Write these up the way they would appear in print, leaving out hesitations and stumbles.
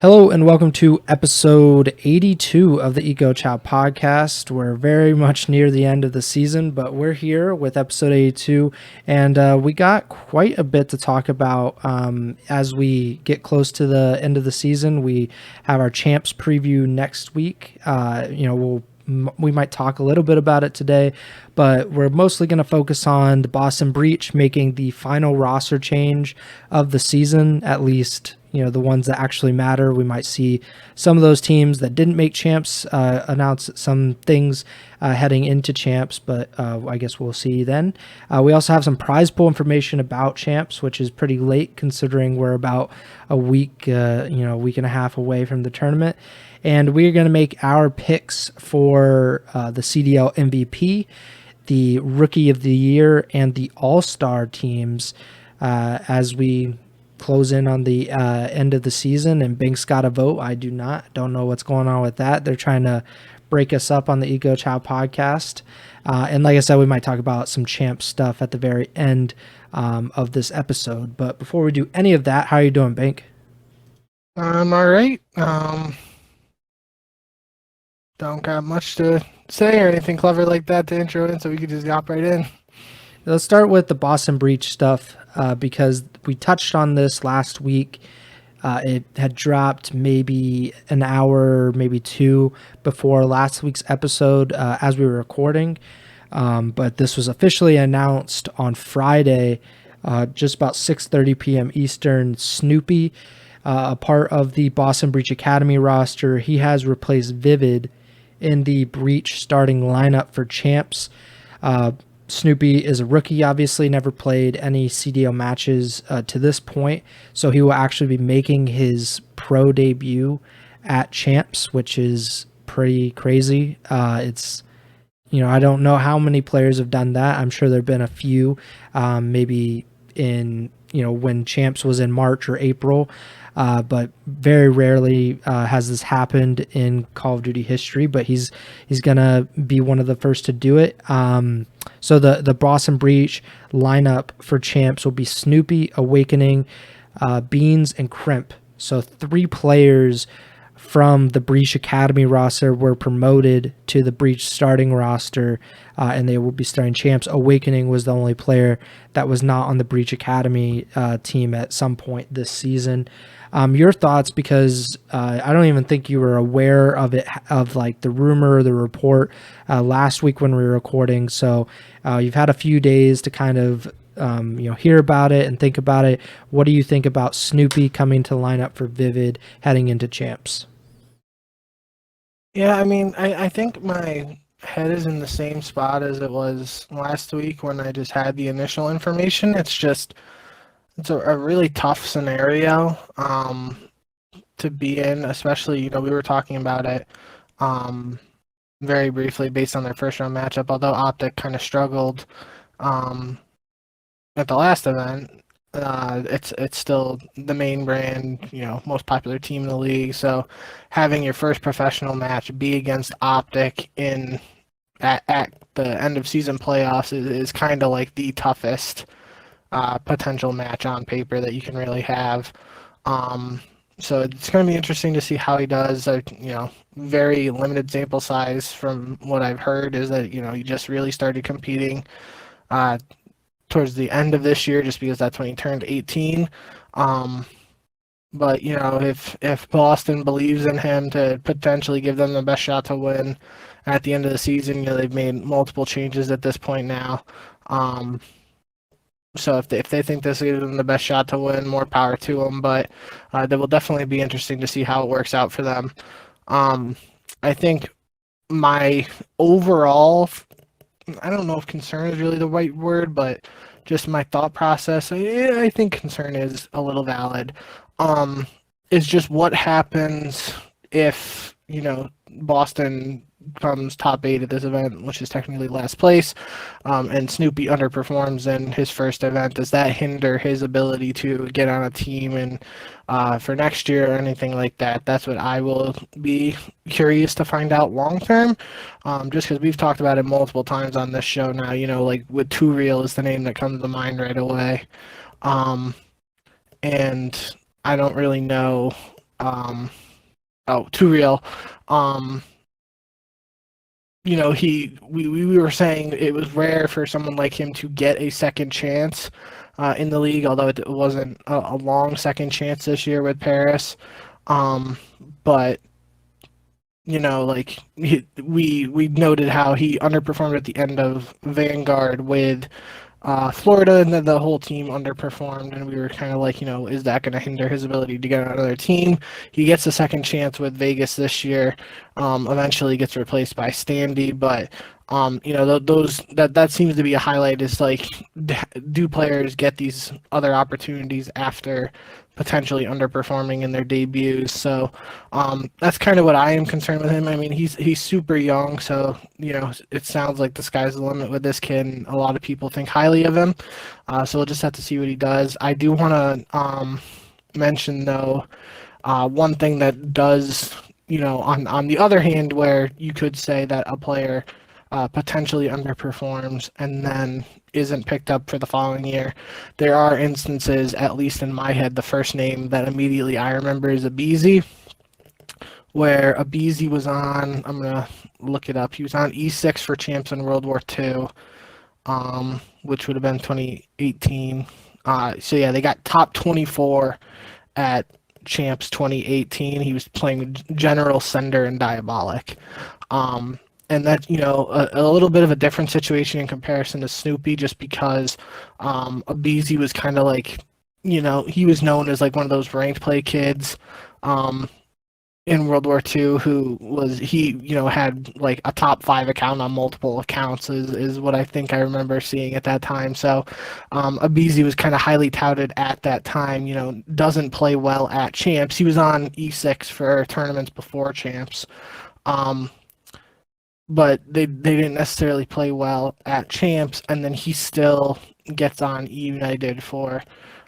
Hello and welcome to episode 82 of the Ego Chall Podcast. We're very much near the end of the season, but we're here with episode 82, and we got quite a bit to talk about as we get close to the end of the season. We have our Champs preview next week. We might talk a little bit about it today, but we're mostly going to focus on the Boston Breach making the final roster change of the season, at least the ones that actually matter. We might see some of those teams that didn't make champs announce some things heading into champs, but I guess we'll see then. We also have some prize pool information about champs, which is pretty late considering we're about a week, week and a half away from the tournament. And we're going to make our picks for the CDL MVP, the Rookie of the Year, and the AllStar Teams as we close in on the end of the season. And Bink's got a vote. I do not. Don't know what's going on with that. They're trying to break us up on the Ego Chall podcast. And like I said, we might talk about some champ stuff at the very end of this episode. But before we do any of that, how are you doing, Bink? I'm all right. Don't got much to say or anything clever like that to intro in, so we could just hop right in. Let's start with the Boston Breach stuff because we touched on this last week. It had dropped maybe an hour, maybe two before last week's episode as we were recording. But this was officially announced on Friday, just about 6:30 p.m. Eastern. Snoopy, a part of the Boston Breach Academy roster, he has replaced Vivid in the Breach starting lineup for champs. Snoopy is a rookie, obviously, never played any CDL matches to this point, so he will actually be making his pro debut at champs, which is pretty crazy. It's, I don't know how many players have done that. I'm sure there have been a few, maybe in, when champs was in March or April. But very rarely has this happened in Call of Duty history, but he's gonna be one of the first to do it. So the Boston Breach lineup for champs will be Snoopy, Awakening, Beans, and Crimp. So 3 players from the Breach Academy roster were promoted to the Breach starting roster, and they will be starting champs. Awakening was the only player that was not on the Breach Academy team at some point this season. Your thoughts, because I don't even think you were aware of it, of like the rumor, the report last week when we were recording. So you've had a few days to kind of hear about it and think about it. What do you think about Snoopy coming to line up for Vivid heading into champs? Yeah, I mean, I think my head is in the same spot as it was last week when I just had the initial information. It's a really tough scenario to be in, especially, we were talking about it very briefly based on their first round matchup, although Optic kind of struggled at the last event. It's still the main brand, most popular team in the league. So having your first professional match be against Optic at the end of season playoffs is kind of like the toughest potential match on paper that you can really have. So it's going to be interesting to see how he does. Very limited sample size from what I've heard is that, he just really started competing towards the end of this year just because that's when he turned 18. But, if Boston believes in him to potentially give them the best shot to win at the end of the season, they've made multiple changes at this point now. So if they think this gives them the best shot to win, more power to them. But that will definitely be interesting to see how it works out for them. I think my overall, I don't know if concern is really the right word, but just my thought process, I think concern is a little valid. Is just what happens if, Boston comes top 8 at this event, which is technically last place, and Snoopy underperforms in his first event. Does that hinder his ability to get on a team and for next year or anything like that? That's what I will be curious to find out long term, just because we've talked about it multiple times on this show now. Like with Too Real is the name that comes to mind right away, and I don't really know Too Real. We were saying it was rare for someone like him to get a second chance in the league, although it wasn't a long second chance this year with Paris. But we noted how he underperformed at the end of Vanguard with Florida, and then the whole team underperformed, and we were kind of like, is that going to hinder his ability to get on another team? He gets a second chance with Vegas this year. Eventually gets replaced by Standy, but that seems to be a highlight. Is like, do players get these other opportunities after potentially underperforming in their debuts? So that's kind of what I am concerned with him. I mean, he's super young, so it sounds like the sky's the limit with this kid, and a lot of people think highly of him. So we'll just have to see what he does. I do want to mention, though, one thing that does, on the other hand, where you could say that a player potentially underperforms and then isn't picked up for the following year. There are instances, at least in my head, the first name that immediately I remember is Abizi, where Abizi was on, I'm going to look it up, he was on E6 for Champs in World War II, which would have been 2018. So yeah, they got top 24 at Champs 2018. He was playing General Sender and Diabolic. And that's, a little bit of a different situation in comparison to Snoopy, just because Abizi was kind of like, he was known as like one of those ranked play kids in World War II who was, had like a top 5 account on multiple accounts is what I think I remember seeing at that time. So Abizi was kind of highly touted at that time, doesn't play well at Champs. He was on E6 for tournaments before Champs. But they didn't necessarily play well at Champs, and then he still gets on E United for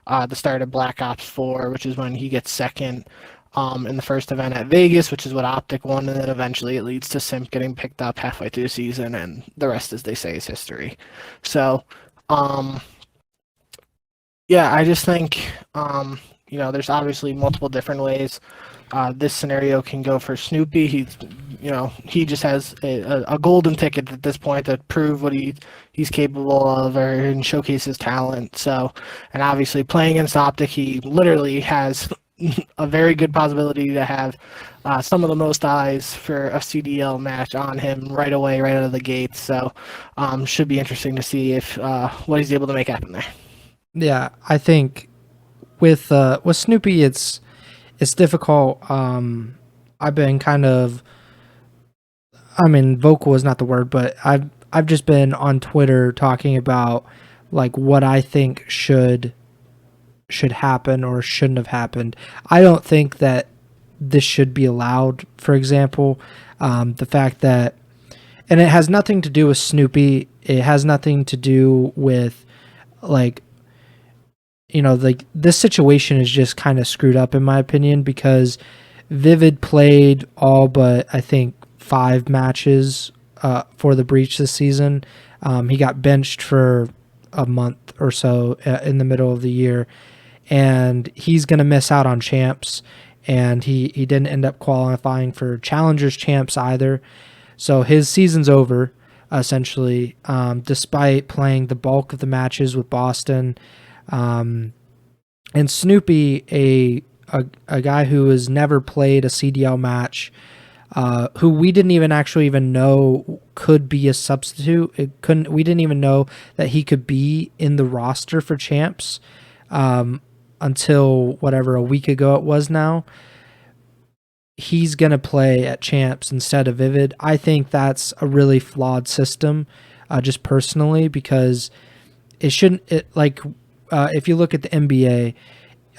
the start of Black Ops 4, which is when he gets second in the first event at Vegas, which is what Optic won, and then eventually it leads to Simp getting picked up halfway through the season, and the rest, as they say, is history. So, yeah, I just think, there's obviously multiple different ways this scenario can go for Snoopy. He just has a golden ticket at this point to prove what he's capable of and showcase his talent. So, and obviously playing against Optic, he literally has a very good possibility to have some of the most eyes for a CDL match on him right away, right out of the gate. So, should be interesting to see if what he's able to make happen there. Yeah, I think with Snoopy, it's difficult. I've been kind of, vocal is not the word, but I've just been on Twitter talking about like what I think should happen or shouldn't have happened. I don't think that this should be allowed. For example, the fact that, and it has nothing to do with Snoopy. It has nothing to do with like, this situation is just kind of screwed up in my opinion, because Vivid played all but I think 5 matches for the Breach this season. He got benched for a month or so in the middle of the year, and he's going to miss out on Champs, and he didn't end up qualifying for Challengers Champs either. So his season's over, essentially, despite playing the bulk of the matches with Boston. And Snoopy, a guy who has never played a CDL match, who we didn't even know could be a substitute. We didn't even know that he could be in the roster for Champs until a week ago it was now. He's going to play at Champs instead of Vivid. I think that's a really flawed system, just personally, because it shouldn't, if you look at the NBA,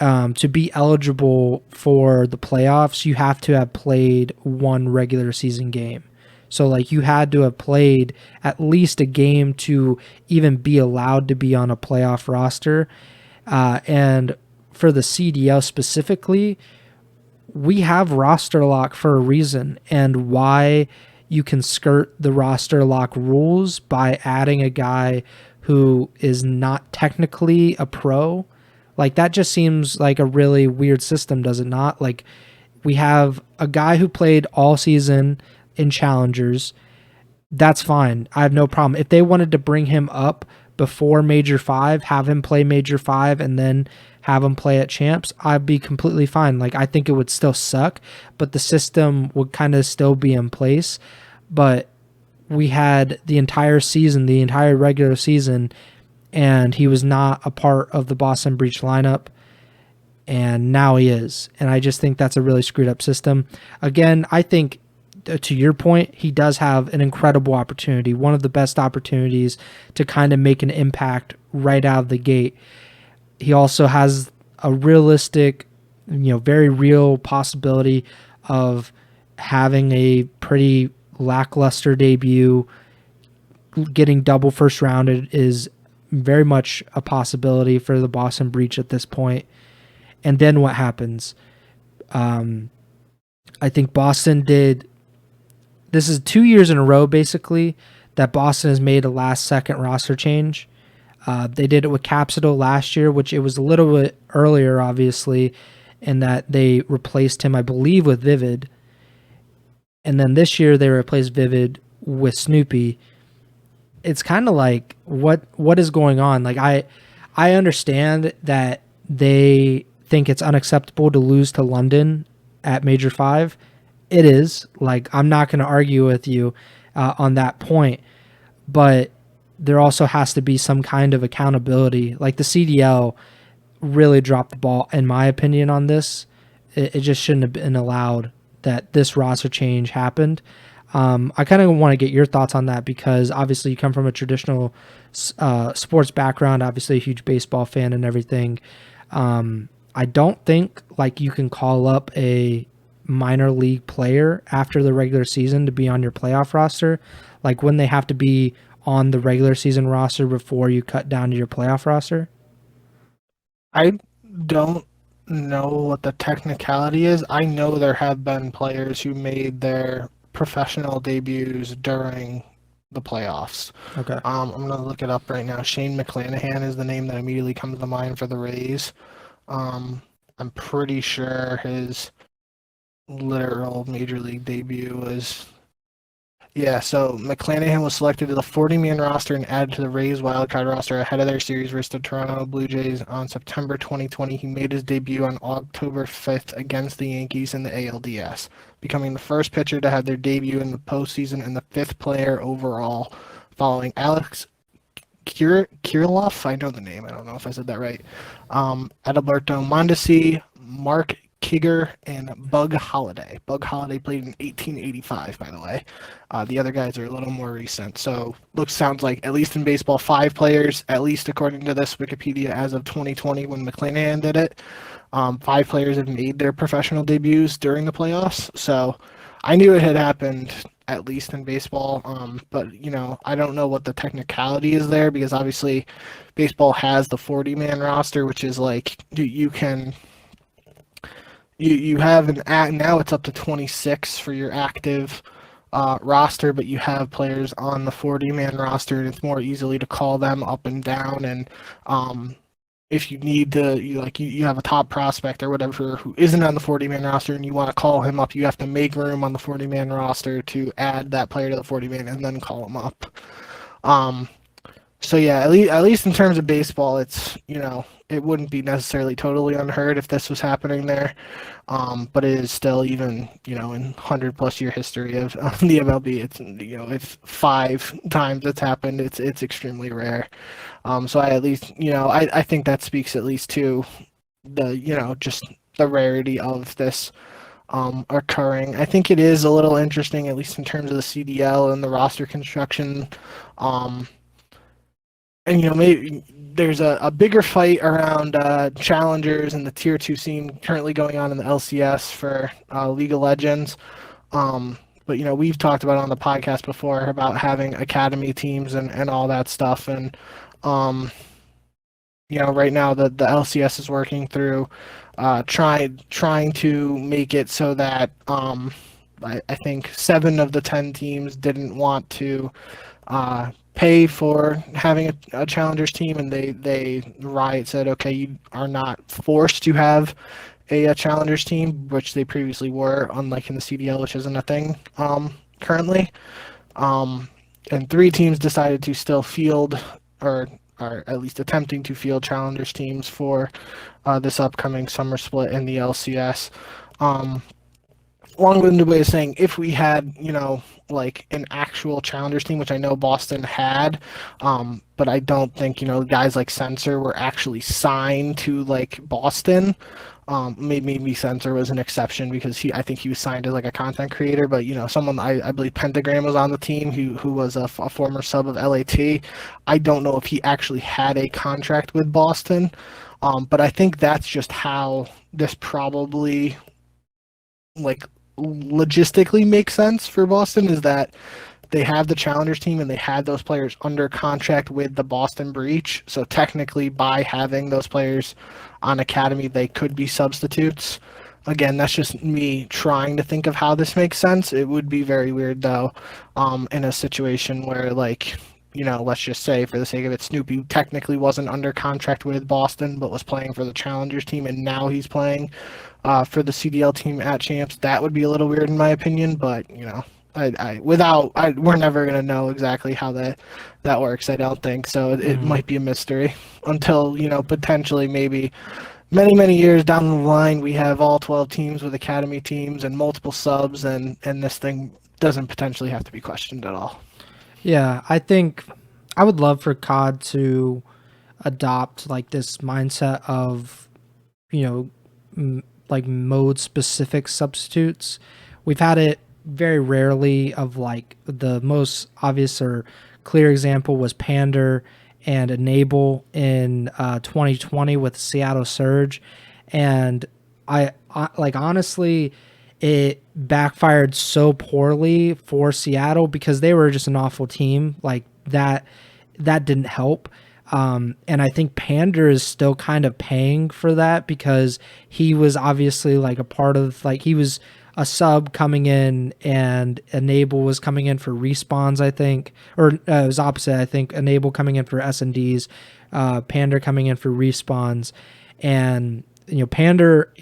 to be eligible for the playoffs, you have to have played one regular season game. So you had to have played at least a game to even be allowed to be on a playoff roster. And for the CDL specifically, we have roster lock for a reason, and why you can skirt the roster lock rules by adding a guy who is not technically a pro. That just seems like a really weird system, does it not? We have a guy who played all season in challengers. That's fine. I have no problem. If they wanted to bring him up before Major 5, have him play Major 5, and then have him play at Champs, I'd be completely fine. Like, I think it would still suck, but the system would kind of still be in place. But we had the entire season, the entire regular season, and he was not a part of the Boston Breach lineup, and now he is. And I just think that's a really screwed up system. Again, I think, to your point, he does have an incredible opportunity, one of the best opportunities to kind of make an impact right out of the gate. He also has a realistic, very real possibility of having a pretty lackluster debut. Getting double first rounded is very much a possibility for the Boston Breach at this point. And then what happens? I think Boston did. This is 2 years in a row, basically, that Boston has made a last-second roster change. They did it with Capsule last year, which it was a little bit earlier, obviously, in that they replaced him, I believe, with Vivid. And then this year they replaced Vivid with Snoopy. It's kind of like, what is going on? Like, I understand that they think it's unacceptable to lose to London at Major 5. It is. Like, I'm not going to argue with you on that point, but there also has to be some kind of accountability. Like, the CDL really dropped the ball, in my opinion, on this. It just shouldn't have been allowed that this roster change happened. I kind of want to get your thoughts on that, because obviously you come from a traditional sports background, obviously a huge baseball fan and everything. I don't think like you can call up a minor league player after the regular season to be on your playoff roster. Like, when they have to be on the regular season roster before you cut down to your playoff roster? I don't know what the technicality is. I know there have been players who made their professional debuts during the playoffs. Okay. I'm going to look it up right now. Shane McClanahan is the name that immediately comes to mind for the Rays. I'm pretty sure his literal major league debut was... Yeah, so McClanahan was selected to the 40-man roster and added to the Rays wildcard roster ahead of their series versus the Toronto Blue Jays on September 2020. He made his debut on October 5th against the Yankees in the ALDS, becoming the first pitcher to have their debut in the postseason and the fifth player overall, following Alex Kirilloff. I know the name. I don't know if I said that right. Adalberto Mondesi, Mark Kigger, and Bug Holiday. Bug Holiday played in 1885, by the way. The other guys are a little more recent. So sounds like, at least in baseball, 5 players, at least according to this Wikipedia, as of 2020 when McClanahan did it. 5 players have made their professional debuts during the playoffs. So I knew it had happened, at least in baseball. But, I don't know what the technicality is there, because obviously baseball has the 40-man roster, which is like, you have now it's up to 26 for your active roster, but you have players on the 40-man roster, and it's more easily to call them up and down. And if you need to, you have a top prospect or whatever who isn't on the 40-man roster and you want to call him up, you have to make room on the 40-man roster to add that player to the 40-man and then call him up. So yeah, at least in terms of baseball, it's, it wouldn't be necessarily totally unheard if this was happening there. But it is still, even, in 100+ year history of the MLB, it's, if 5 times it's happened, it's extremely rare. So I at least, I think that speaks at least to the, just the rarity of this occurring. I think it is a little interesting, at least in terms of the CDL and the roster construction. And, maybe there's a bigger fight around challengers and the Tier 2 scene currently going on in the LCS for League of Legends. But, we've talked about on the podcast before about having academy teams and all that stuff. And, right now the LCS is working through trying to make it so that I think 7 of the 10 teams didn't want to pay for having a challengers team, and Riot said, okay, you are not forced to have a challengers team, which they previously were, unlike in the CDL, which isn't a thing currently. And 3 teams decided to still field, or are at least attempting to field challengers teams for this upcoming summer split in the LCS. Long-winded way of saying, if we had, like an actual challengers team, which I know Boston had, but I don't think, guys like Sensor were actually signed to like Boston. Maybe Sensor was an exception because I think he was signed as like a content creator, but someone I believe Pentagram was on the team who was a former sub of LAT. I don't know if he actually had a contract with Boston, but I think that's just how this probably like logistically makes sense for Boston, is that they have the challengers team and they had those players under contract with the Boston Breach. So technically, by having those players on academy, they could be substitutes. Again, that's just me trying to think of how this makes sense. It would be very weird though, in a situation where let's just say for the sake of it, Snoopy technically wasn't under contract with Boston, but was playing for the challengers team, and now he's playing for the CDL team at Champs. That would be a little weird in my opinion, but we're never gonna know exactly how that works. I don't think so. It might be a mystery until potentially maybe many years down the line we have all 12 teams with academy teams and multiple subs, and this thing doesn't potentially have to be questioned at all. Yeah, I think I would love for COD to adopt like this mindset of, like mode specific substitutes. We've had it very rarely. Of like the most obvious or clear example was Pander and Enable in 2020 with Seattle Surge, and I like honestly it backfired so poorly for Seattle because they were just an awful team. Like that didn't help. And I think Pander is still kind of paying for that because he was obviously like a part of, like he was a sub coming in, and Enable was coming in for respawns, I think, or it was opposite. I think Enable coming in for S&Ds, Pander coming in for respawns, and Pander,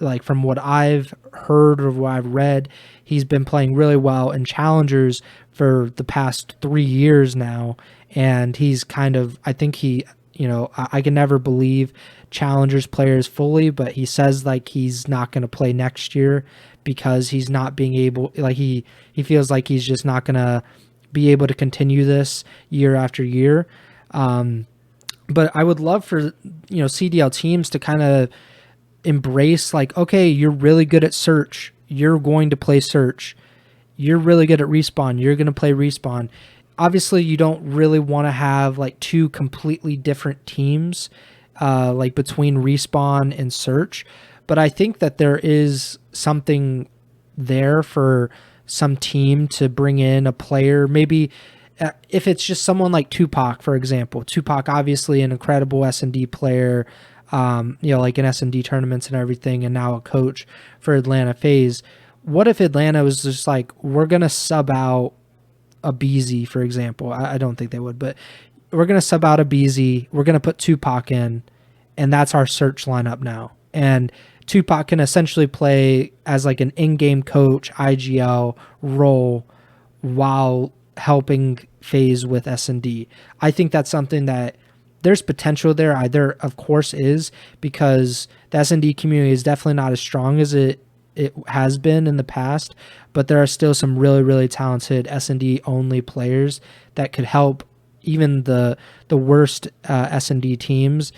like from what I've heard or what I've read, he's been playing really well in challengers for the past 3 years now, and he's kind of, I think he, I can never believe challengers players fully, but he says like he's not going to play next year because he's not being able, like he feels like he's just not going to be able to continue this year after year. But I would love for CDL teams to kind of embrace like, okay, you're really good at search, you're going to play search. You're really good at respawn, you're going to play respawn. Obviously, you don't really want to have like 2 completely different teams, like between respawn and search. But I think that there is something there for some team to bring in a player. Maybe if it's just someone like Tupac, for example. Tupac, obviously an incredible S&D player, like in S&D tournaments and everything, and now a coach for Atlanta FaZe. What if Atlanta was just like, we're going to sub out a BZ, for example. I don't think they would, but we're going to sub out a BZ. We're going to put Tupac in, and that's our search lineup now. And Tupac can essentially play as like an in-game coach, IGL role while helping FaZe with S&D. I think that's something that there's potential there. There, of course, is, because the S&D community is definitely not as strong as it has been in the past, but there are still some really, really talented S&D only players that could help even the worst S&D teams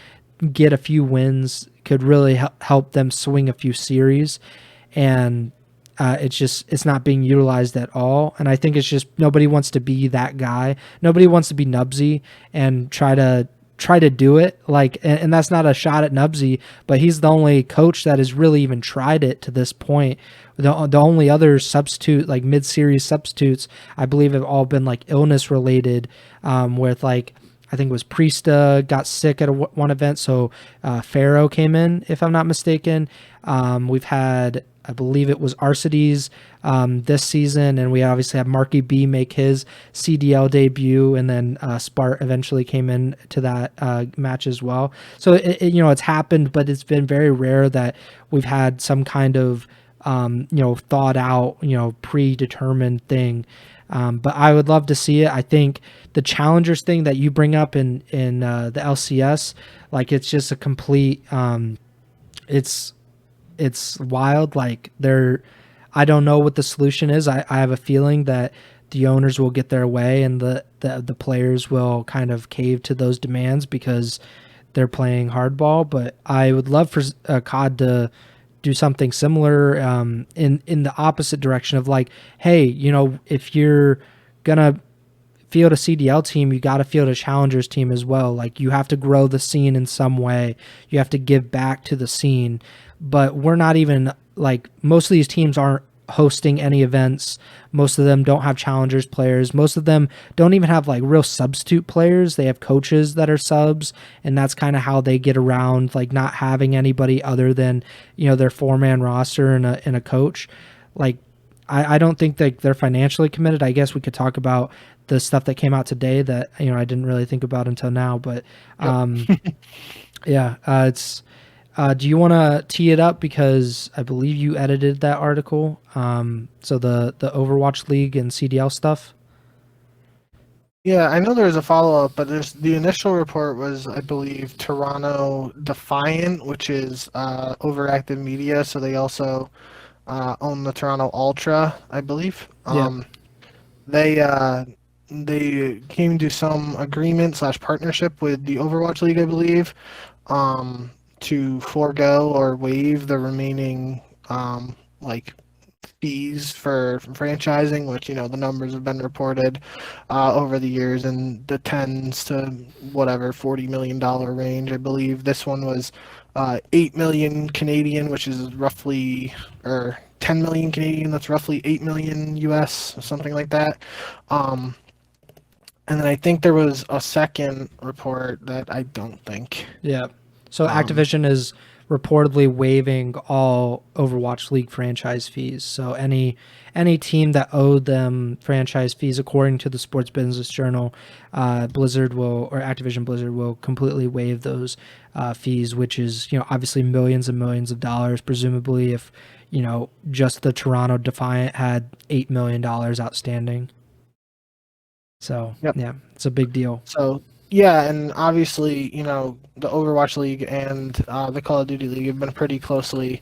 get a few wins, could really help them swing a few series. And it's not being utilized at all. And I think it's just nobody wants to be that guy. Nobody wants to be Nubsy and try to do it. Like, and that's not a shot at Nubsy, but he's the only coach that has really even tried it to this point. The only other substitute, like mid-series substitutes, I believe have all been like illness related, with like, I think it was Priesta got sick at one event, so Pharaoh came in, if I'm not mistaken. We've had I believe it was Arcities this season, and we obviously have Marky B make his CDL debut, and then Spart eventually came in to that match as well. So it's happened, but it's been very rare that we've had some kind of thought out, predetermined thing. But I would love to see it. I think the challengers thing that you bring up in the LCS, like it's just a complete, it's wild. Like I don't know what the solution is. I have a feeling that the owners will get their way and the players will kind of cave to those demands because they're playing hardball. But I would love for COD to do something similar in the opposite direction of like, hey, if you're gonna field a CDL team, you got to field a challengers team as well. Like you have to grow the scene in some way. You have to give back to the scene. But we're not even like, most of these teams aren't hosting any events. Most of them don't have challengers players. Most of them don't even have like real substitute players. They have coaches that are subs, and that's kind of how they get around like not having anybody other than their 4-man roster and a coach. Like I don't think that they're financially committed. I guess we could talk about the stuff that came out today that I didn't really think about until now. But yeah, it's. Do you want to tee it up, because I believe you edited that article? So the Overwatch League and CDL stuff. Yeah, I know there was a follow-up, but the initial report was, I believe, Toronto Defiant, which is Overactive Media, so they also own the Toronto Ultra, I believe. They came to some agreement / partnership with the Overwatch League, I believe, to forego or waive the remaining fees for franchising, which the numbers have been reported over the years in the tens to whatever $40 million range. I believe this one was 8 million Canadian, which is roughly, or 10 million Canadian, that's roughly 8 million US, something like that. And then I think there was a second report that I don't think. Yeah. So Activision is reportedly waiving all Overwatch League franchise fees. So any team that owed them franchise fees, according to the Sports Business Journal, Activision Blizzard will completely waive those fees, which is obviously millions and millions of dollars. Presumably, if just the Toronto Defiant had $8 million outstanding. So yeah, it's a big deal. So. Yeah, and obviously, the Overwatch League and the Call of Duty League have been pretty closely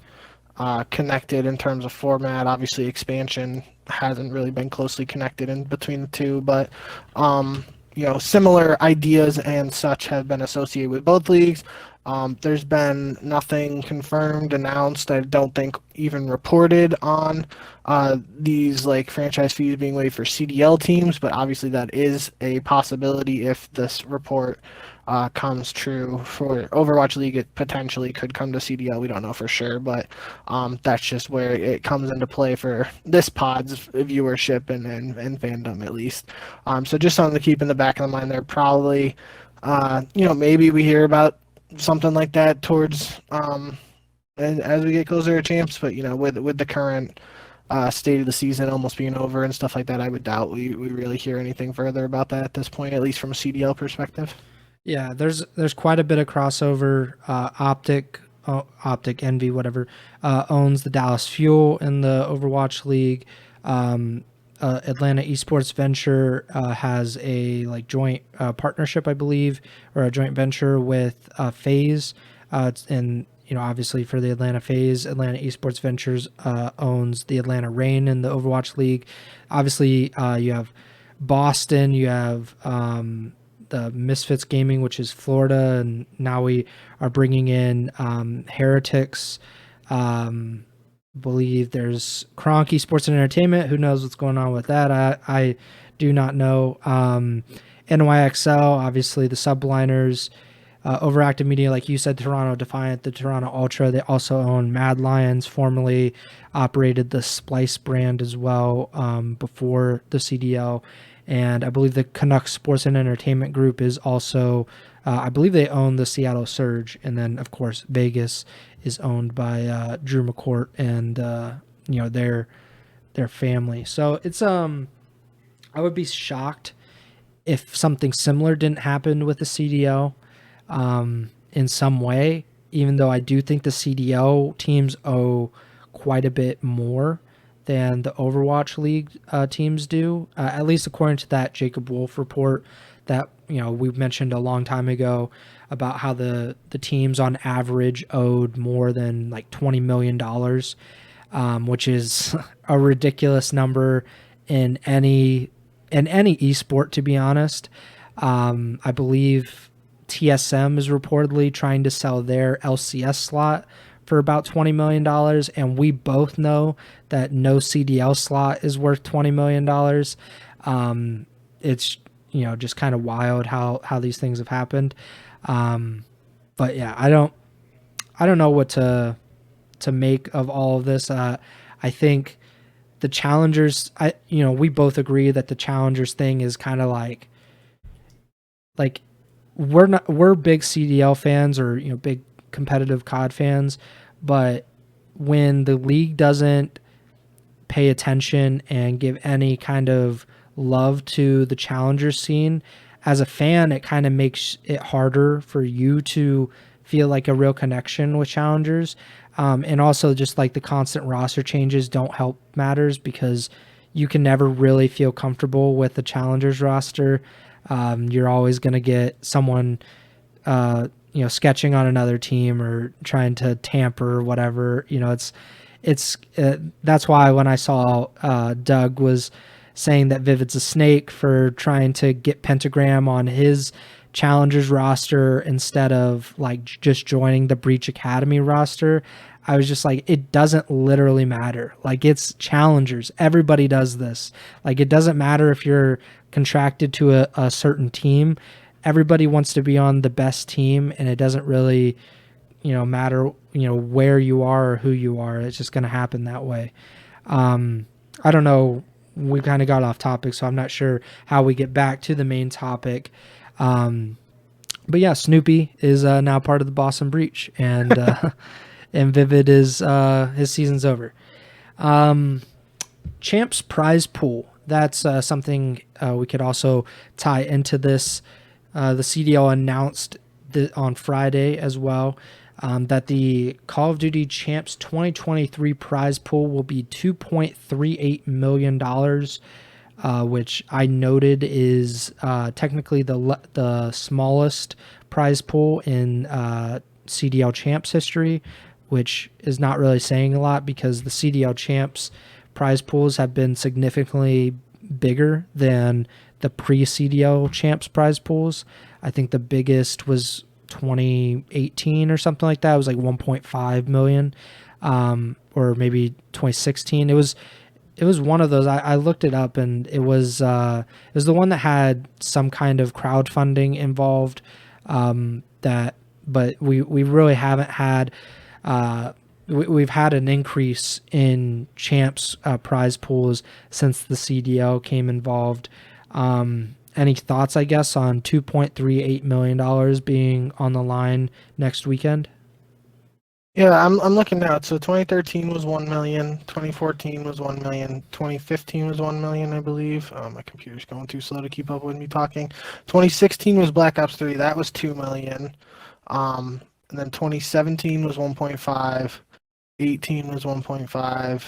connected in terms of format. Obviously, expansion hasn't really been closely connected in between the two, but similar ideas and such have been associated with both leagues. There's been nothing confirmed, announced, I don't think even reported on these franchise fees being waived for CDL teams, but obviously that is a possibility if this report comes true. For Overwatch League, it potentially could come to CDL. We don't know for sure, but that's just where it comes into play for this pod's viewership and fandom, at least. So just something to keep in the back of the mind there. Probably, maybe we hear about something like that towards as we get closer to champs, but with the current state of the season almost being over and stuff like that, I would doubt we really hear anything further about that at this point, at least from a CDL perspective. Yeah, there's quite a bit of crossover. Optic Envy, whatever, owns the Dallas Fuel in the Overwatch League. Atlanta Esports Venture has a joint partnership, I believe, or a joint venture with FaZe, and obviously for the Atlanta FaZe, Atlanta Esports Ventures owns the Atlanta Reign in the Overwatch League. Obviously, you have Boston, you have the Misfits Gaming, which is Florida, and now we are bringing in Heretics. Believe there's Cronky Sports and Entertainment. Who knows what's going on with that? I do not know. NYXL, obviously the Subliners, Overactive Media, like you said, Toronto Defiant, the Toronto Ultra. They also own Mad Lions, formerly operated the Splice brand as well before the CDL. And I believe the Canucks Sports and Entertainment Group is also I believe they own the Seattle Surge, and then of course Vegas is owned by Drew McCourt and their family. So it's I would be shocked if something similar didn't happen with the CDL in some way, even though I do think the CDL teams owe quite a bit more than the Overwatch League teams do, at least according to that Jacob Wolf report that we mentioned a long time ago about how the teams on average owed more than like $20 million, which is a ridiculous number in any esport, to be honest. I believe TSM is reportedly trying to sell their LCS slot for about $20 million, and we both know that no CDL slot is worth $20 million. It's just kind of wild how these things have happened. But yeah, I don't know what to make of all of this. I think the challengers, we both agree that the challengers thing is kind of like we're big CDL fans or big competitive COD fans, but when the league doesn't pay attention and give any kind of love to the challenger scene, as a fan, it kind of makes it harder for you to feel like a real connection with challengers. And also just like the constant roster changes don't help matters because you can never really feel comfortable with the challengers roster. You're always going to get someone, sketching on another team or trying to tamper or whatever. It's that's why when I saw Doug was saying that Vivid's a snake for trying to get Pentagram on his challengers roster instead of like just joining the Breach Academy roster, I was just like, it doesn't literally matter. Like, it's challengers. Everybody does this. Like, it doesn't matter if you're contracted to a certain team. Everybody wants to be on the best team, and it doesn't really, matter, where you are or who you are. It's just going to happen that way. I don't know. We kind of got off topic, so I'm not sure how we get back to the main topic. But yeah, Snoopy is now part of the Boston Breach, and and Vivid is his season's over. Champs prize pool. That's something we could also tie into this. The CDL announced on Friday as well that the Call of Duty Champs 2023 prize pool will be $2.38 million, which I noted is technically the smallest prize pool in CDL Champs history, which is not really saying a lot because the CDL Champs prize pools have been significantly bigger than the pre-CDL Champs prize pools. I think the biggest was 2018 or something like that. It was like 1.5 million, or maybe 2016. It was one of those. I looked it up, and it was the one that had some kind of crowdfunding involved. But we really haven't had. We've had an increase in Champs prize pools since the CDL came involved. Any thoughts, I guess, on $2.38 million being on the line next weekend? Yeah, I'm looking now. So 2013 was 1 million, 2014 was 1 million, 2015 was 1 million, I believe. My computer's going too slow to keep up with me talking. 2016 was Black Ops 3, that was 2 million. And then 2017 was 1.5, 18 was 1.5,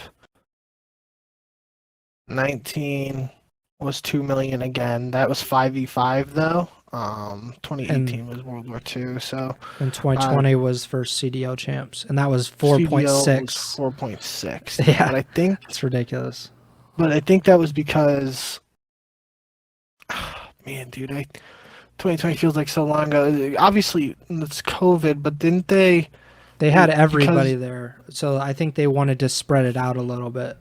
19 was 2 million again. That was 5v5 though. 2018 was World War II. So and 2020 was for CDL Champs, and that was 4.6. 4.6. Yeah, but I think it's ridiculous. But I think that was because, man, dude, 2020 feels like so long ago. Obviously, it's COVID, but didn't they? They had everybody there, so I think they wanted to spread it out a little bit.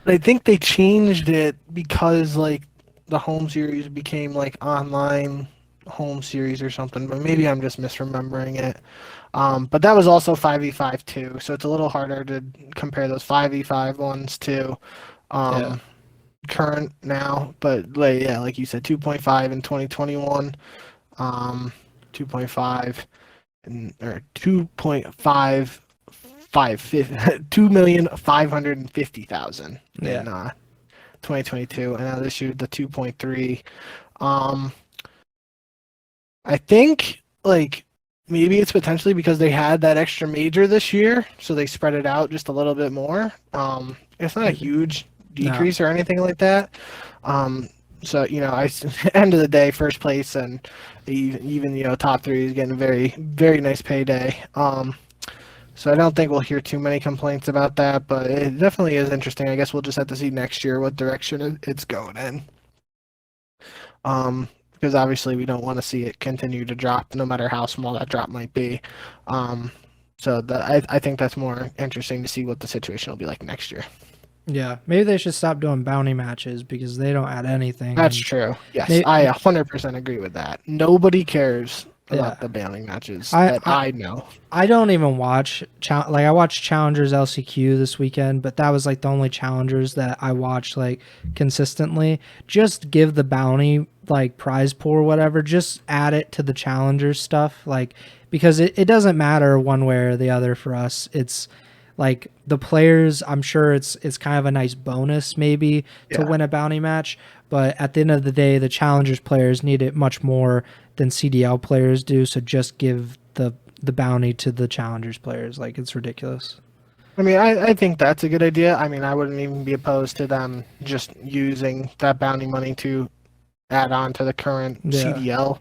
I think they changed it because like the home series became like online home series or something, but maybe I'm just misremembering it. But that was also 5v5 too, so it's a little harder to compare those 5v5 ones to current now. But like you said, 2.5 in 2021. 2.5 or 2,550,000 in 2022, and now this year the 2.3. I think like maybe it's potentially because they had that extra major this year, so they spread it out just a little bit more. It's not a huge decrease or anything like that. So end of the day, first place and even top three is getting a very, very nice payday. So I don't think we'll hear too many complaints about that, but it definitely is interesting. I guess we'll just have to see next year what direction it's going in. Because obviously we don't want to see it continue to drop, no matter how small that drop might be. So I think that's more interesting to see what the situation will be like next year. Yeah, maybe they should stop doing bounty matches because they don't add anything. That's true. Yes, I 100% agree with that. Nobody cares about the bounty matches that I know. I don't even watch I watched Challengers LCQ this weekend, but that was like the only Challengers that I watched like consistently. Just give the bounty like prize pool or whatever. Just add it to the Challengers stuff, like because it doesn't matter one way or the other for us. It's like the players, I'm sure it's kind of a nice bonus maybe to win a bounty match, but at the end of the day, the Challengers players need it much more than CDL players do. So just give the bounty to the Challengers players. Like it's ridiculous. I mean, I think that's a good idea. I mean, I wouldn't even be opposed to them just using that bounty money to add on to the current CDL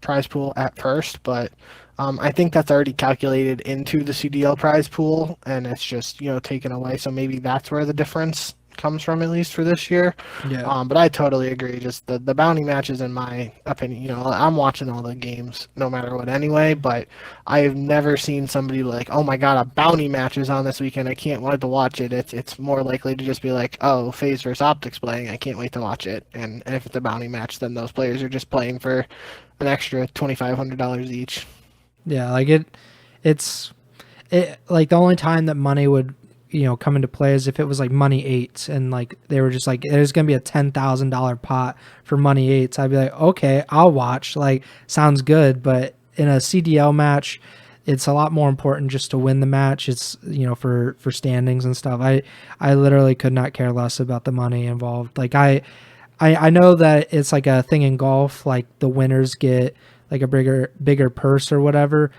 prize pool at first, but I think that's already calculated into the CDL prize pool, and it's just taken away. So maybe that's where the difference comes from, at least for this year. Yeah. But I totally agree. Just the bounty matches, in my opinion, I'm watching all the games no matter what anyway. But I've never seen somebody like, oh my god, a bounty match is on this weekend. I can't wait to watch it. It's more likely to just be like, oh, FaZe versus Optics playing. I can't wait to watch it. And if it's a bounty match, then those players are just playing for an extra $2,500 each. Yeah, like it's like the only time that money would come into play is if it was like money eights and like they were just like there's gonna be a $10,000 pot for money eights. I'd be like, okay, I'll watch. Like sounds good, but in a CDL match, it's a lot more important just to win the match. It's for standings and stuff. I literally could not care less about the money involved. Like I know that it's like a thing in golf. Like the winners get like a bigger purse or whatever.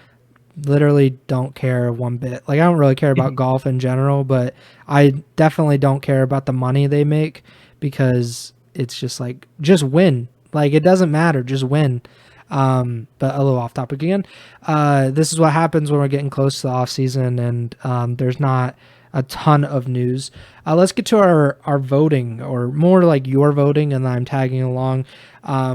Literally don't care one bit. Like I don't really care about golf in general, but I definitely don't care about the money they make because it's just like just win. Like it doesn't matter, just win. But a little off topic again. This is what happens when we're getting close to the off season and there's not a ton of news. Let's get to our voting, or more like your voting, and I'm tagging along.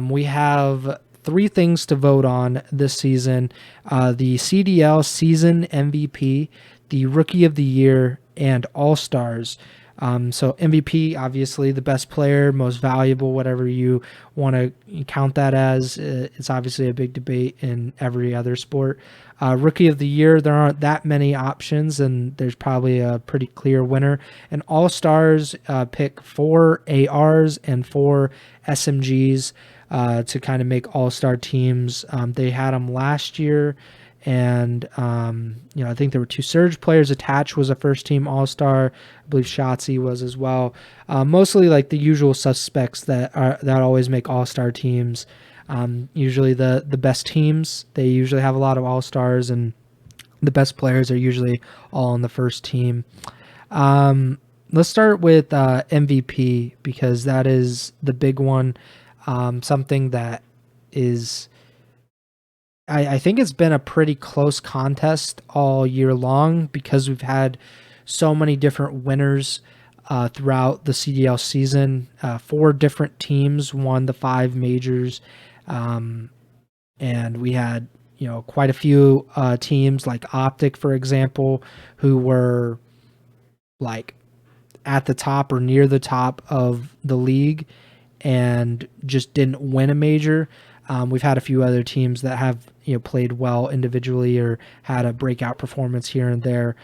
We have 3 things to vote on this season: the CDL season MVP, the Rookie of the Year, and All-Stars. So MVP, obviously the best player, most valuable, whatever you want to count that as. It's obviously a big debate in every other sport. Rookie of the Year, there aren't that many options, and there's probably a pretty clear winner. And All-Stars pick 4 ARs and 4 SMGs to kind of make all-star teams. They had them last year, and I think there were 2 Surge players. Attach was a first-team all-star. I believe Shotzi was as well. Mostly like the usual suspects that always make all-star teams. Usually the best teams, they usually have a lot of all-stars, and the best players are usually all on the first team. Let's start with MVP because that is the big one. Something that is, I think it's been a pretty close contest all year long because we've had so many different winners throughout the CDL season. 4 different teams won the 5 majors, and we had quite a few teams like Optic, for example, who were like at the top or near the top of the league and just didn't win a major. We've had a few other teams that have played well individually or had a breakout performance here and there,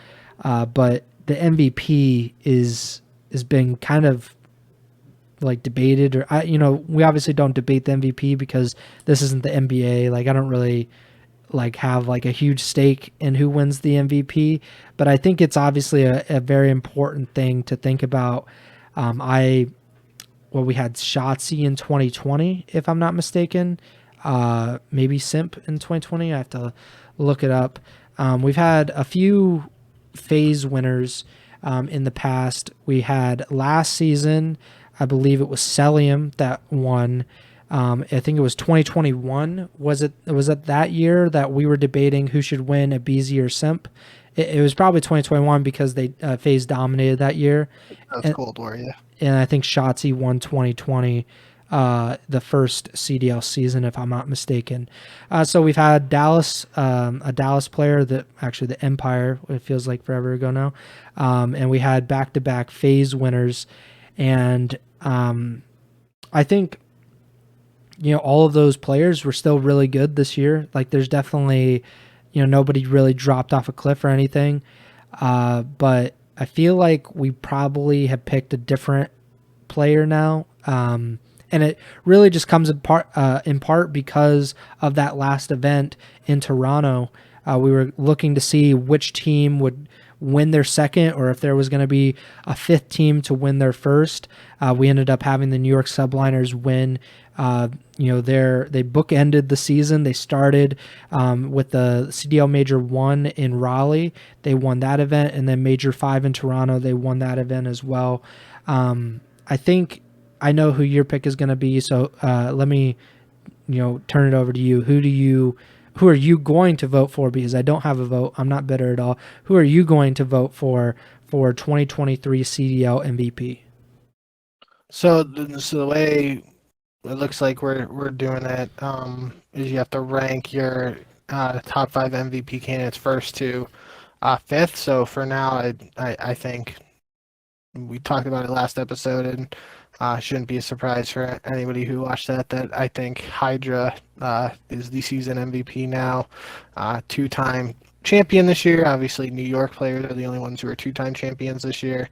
but the MVP is been kind of like debated, or we obviously don't debate the MVP because this isn't the NBA. Like I don't really like have like a huge stake in who wins the MVP, but I think it's obviously a very important thing to think about. We had Shotzi in 2020, if I'm not mistaken. Maybe Simp in 2020. I have to look it up. We've had a few FaZe winners in the past. We had last season, I believe it was Celium that won. I think it was 2021. Was it that year that we were debating who should win, a BZ or Simp? It was probably 2021 because they FaZe dominated that year. That's Cold War, yeah. And I think Shotzi won 2020, the first CDL season, if I'm not mistaken. So we've had Dallas, a Dallas player, that actually the Empire, it feels like forever ago now. And we had back-to-back FaZe winners. And I think, all of those players were still really good this year. Like there's definitely, nobody really dropped off a cliff or anything. But I feel like we probably have picked a different player now. And it really just comes in part because of that last event in Toronto. We were looking to see which team would win their second, or if there was going to be a fifth team to win their first. We ended up having the New York Subliners win. They bookended the season. They started with the CDL Major 1 in Raleigh. They won that event, and then Major 5 in Toronto. They won that event as well. I think I know who your pick is going to be. So let me, turn it over to you. Who are you going to vote for? Because I don't have a vote. I'm not bitter at all. Who are you going to vote for 2023 CDL MVP? So the way it looks like we're doing it is you have to rank your top 5 MVP candidates first to fifth. So for now, I think we talked about it last episode, and shouldn't be a surprise for anybody who watched that I think Hydra is the season MVP now, 2-time champion this year. Obviously, New York players are the only ones who are 2-time champions this year,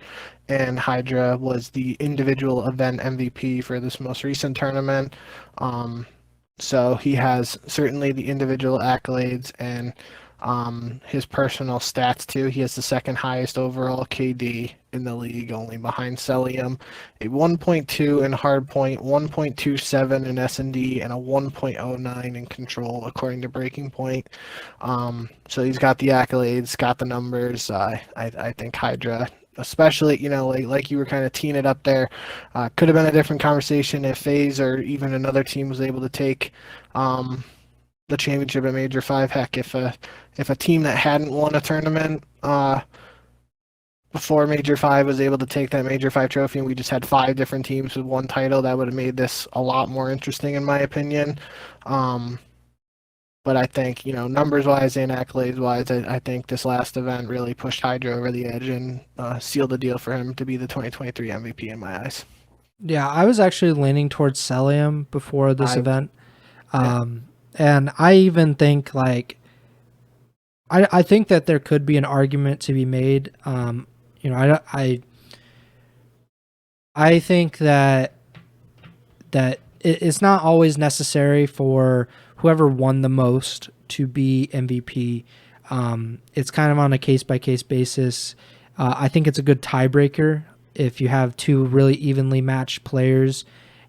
and Hydra was the individual event MVP for this most recent tournament. So he has certainly the individual accolades and his personal stats too. He has the second highest overall KD in the league, only behind Celium, a 1.2 in hardpoint, 1.27 in S&D, and a 1.09 in control, according to Breaking Point. So he's got the accolades, got the numbers. I think Hydra, especially, like you were kind of teeing it up there, could have been a different conversation if FaZe or even another team was able to take the championship at Major 5. Heck, if a team that hadn't won a tournament before Major 5 was able to take that Major 5 trophy, and we just had 5 different teams with one title, that would have made this a lot more interesting, in my opinion. But I think, numbers-wise and accolades-wise, I think this last event really pushed Hydra over the edge and sealed the deal for him to be the 2023 MVP in my eyes. Yeah, I was actually leaning towards Celium before this event. And I even think, I think that there could be an argument to be made. I think that it's not always necessary for whoever won the most to be MVP. It's kind of on a case-by-case basis. I think it's a good tiebreaker if you have 2 really evenly matched players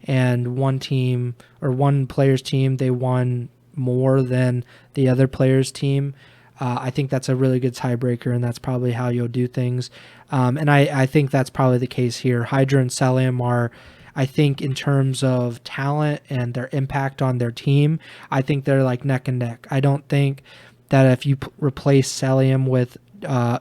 and one team or one player's team, they won more than the other player's team. I think that's a really good tiebreaker, and that's probably how you'll do things. And I think that's probably the case here. Hydra and Celium are, I think, in terms of talent and their impact on their team, I think they're like neck and neck. I don't think that if you replace Celium with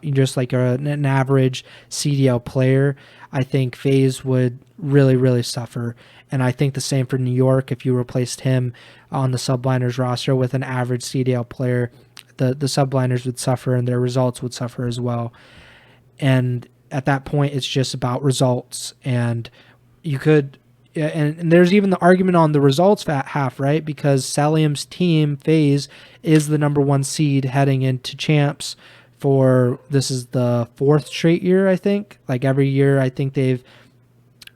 just like an average CDL player, I think FaZe would really, really suffer. And I think the same for New York. If you replaced him on the Subliners roster with an average CDL player, the Subliners would suffer and their results would suffer as well. And at that point, it's just about results. And you could, and there's even the argument on the results half, right? Because Celium's team, FaZe, is the number 1 seed heading into Champs this is the 4th straight year, I think. Like every year, I think they've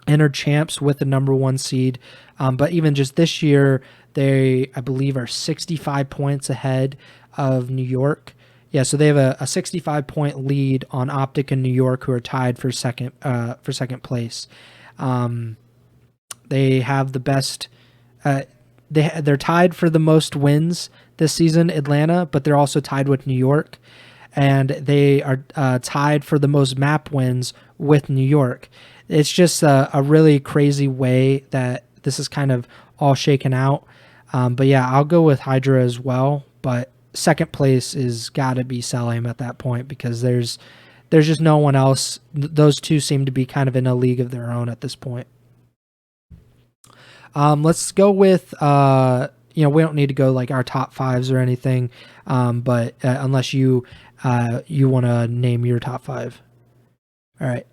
entered champs with the number 1 seed. But even just this year, they, I believe, are 65 points ahead of New York. Yeah, so they have a 65-point lead on Optic and New York, who are tied for second place. They have the best. They're tied for the most wins this season, Atlanta, but they're also tied with New York, and they are tied for the most map wins with New York. It's just a really crazy way that this is kind of all shaken out. But yeah, I'll go with Hydra as well. But second place is got to be Celium at that point, because there's just no one else. Those two seem to be kind of in a league of their own at this point. Let's go with we don't need to go like our top 5s or anything, but unless you want to name your top 5. All right.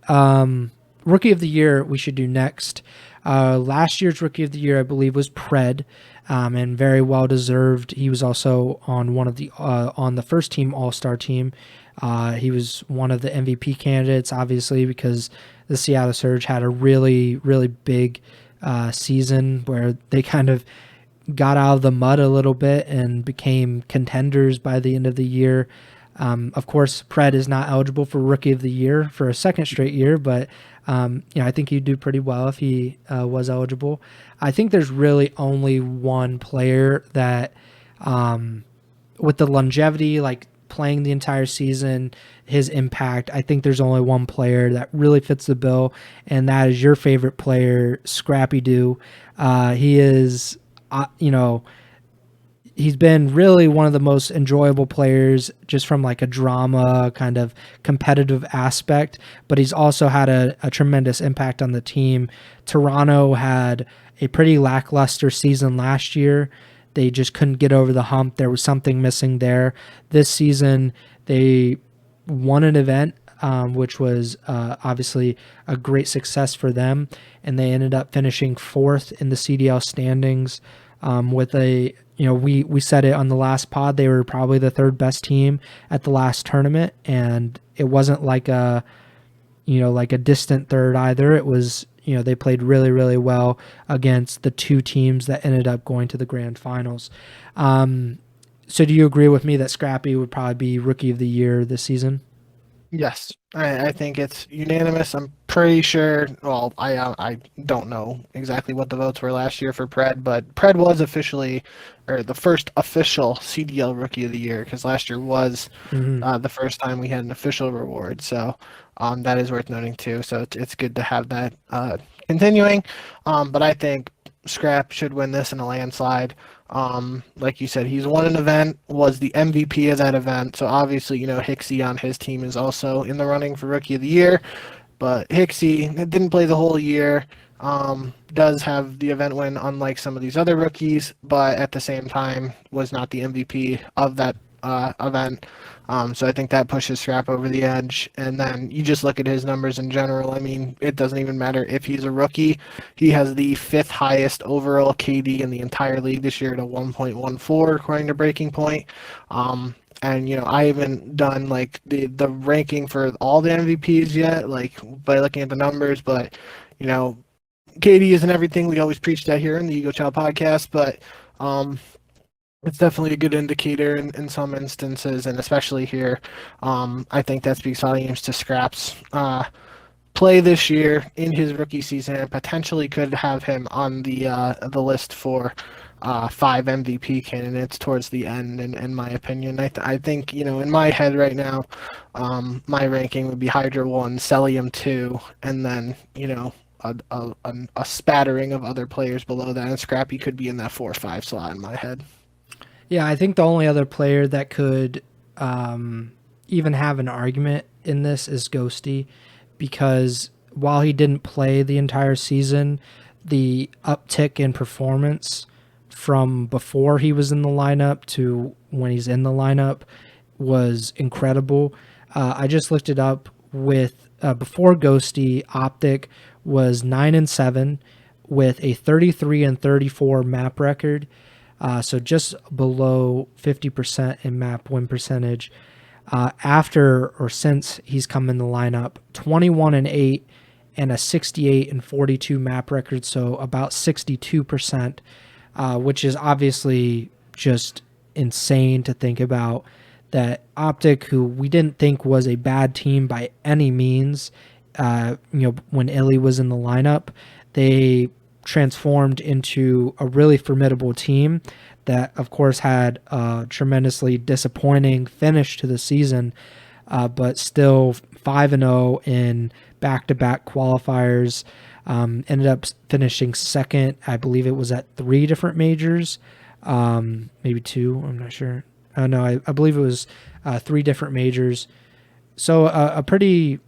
Rookie of the Year we should do next. Last year's Rookie of the Year, I believe, was Pred, and very well deserved. He was also on one of the on the first team AllStar team. He was one of the MVP candidates, obviously, because the Seattle Surge had a really, really big season where they kind of got out of the mud a little bit and became contenders by the end of the year. Of course, Pred is not eligible for Rookie of the Year for a second straight year, but I think he'd do pretty well if he was eligible. I think there's really only one player that, with the longevity, like playing the entire season, his impact, I think there's only one player that really fits the bill, and that is your favorite player, Scrappy Doo. He is, he's been really one of the most enjoyable players just from like a drama kind of competitive aspect, but he's also had a tremendous impact on the team. Toronto had a pretty lackluster season last year. They just couldn't get over the hump. There was something missing there. This season, they won an event, which was obviously a great success for them, and they ended up finishing 4th in the CDL standings with a, we said it on the last pod, they were probably the 3rd best team at the last tournament, and it wasn't like a distant third either. It was, they played really, really well against the 2 teams that ended up going to the grand finals. So do you agree with me that Scrappy would probably be Rookie of the Year this season? Yes, I think it's unanimous. I'm pretty sure. Well, I don't know exactly what the votes were last year for Pred, but Pred was officially, or the first official CDL Rookie of the Year, because last year was the first time we had an official reward. So that is worth noting too. So it's good to have that continuing. But I think Scrap should win this in a landslide. Like you said, he's won an event, was the MVP of that event. So obviously, Hicksy on his team is also in the running for Rookie of the Year. But Hicksy didn't play the whole year, does have the event win, unlike some of these other rookies, but at the same time was not the MVP of that event. So I think that pushes Scrap over the edge. And then you just look at his numbers in general. I mean, it doesn't even matter if he's a rookie. He has the 5th highest overall KD in the entire league this year at a 1.14, according to Breaking Point. And, I haven't done like the ranking for all the MVPs yet, like by looking at the numbers, but, KD isn't everything. We always preach that here in the Ego Chall Podcast, but, it's definitely a good indicator in some instances, and especially here. I think that speaks volumes to Scrap's play this year in his rookie season, and potentially could have him on the list for 5 MVP candidates towards the end. In my opinion, I think in my head right now, my ranking would be Hydra 1, Celium 2, and then a spattering of other players below that, and Scrappy could be in that 4 or 5 slot in my head. Yeah, I think the only other player that could even have an argument in this is Ghosty, because while he didn't play the entire season, the uptick in performance from before he was in the lineup to when he's in the lineup was incredible. I just looked it up with before Ghosty, Optic was 9-7 with a 33-34 map record. So just below 50% in map win percentage. After or since he's come in the lineup, 21-8 and a 68 and 42 map record, so about 62%, which is obviously just insane to think about. That Optic, who we didn't think was a bad team by any means, when Illy was in the lineup, they transformed into a really formidable team that, of course, had a tremendously disappointing finish to the season, but still 5-0 in back-to-back qualifiers. Ended up finishing second. I believe it was at 3 different majors, maybe 2. I'm not sure. No, I believe it was 3 different majors. So a pretty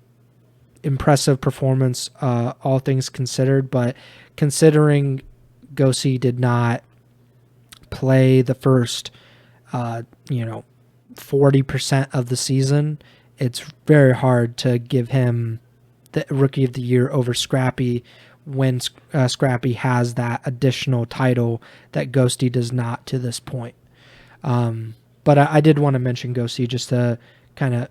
impressive performance, all things considered. But considering Gosi did not play the first, 40% of the season, it's very hard to give him the Rookie of the Year over Scrappy when Scrappy has that additional title that Ghosty does not to this point. But I did want to mention Ghosty just to kind of,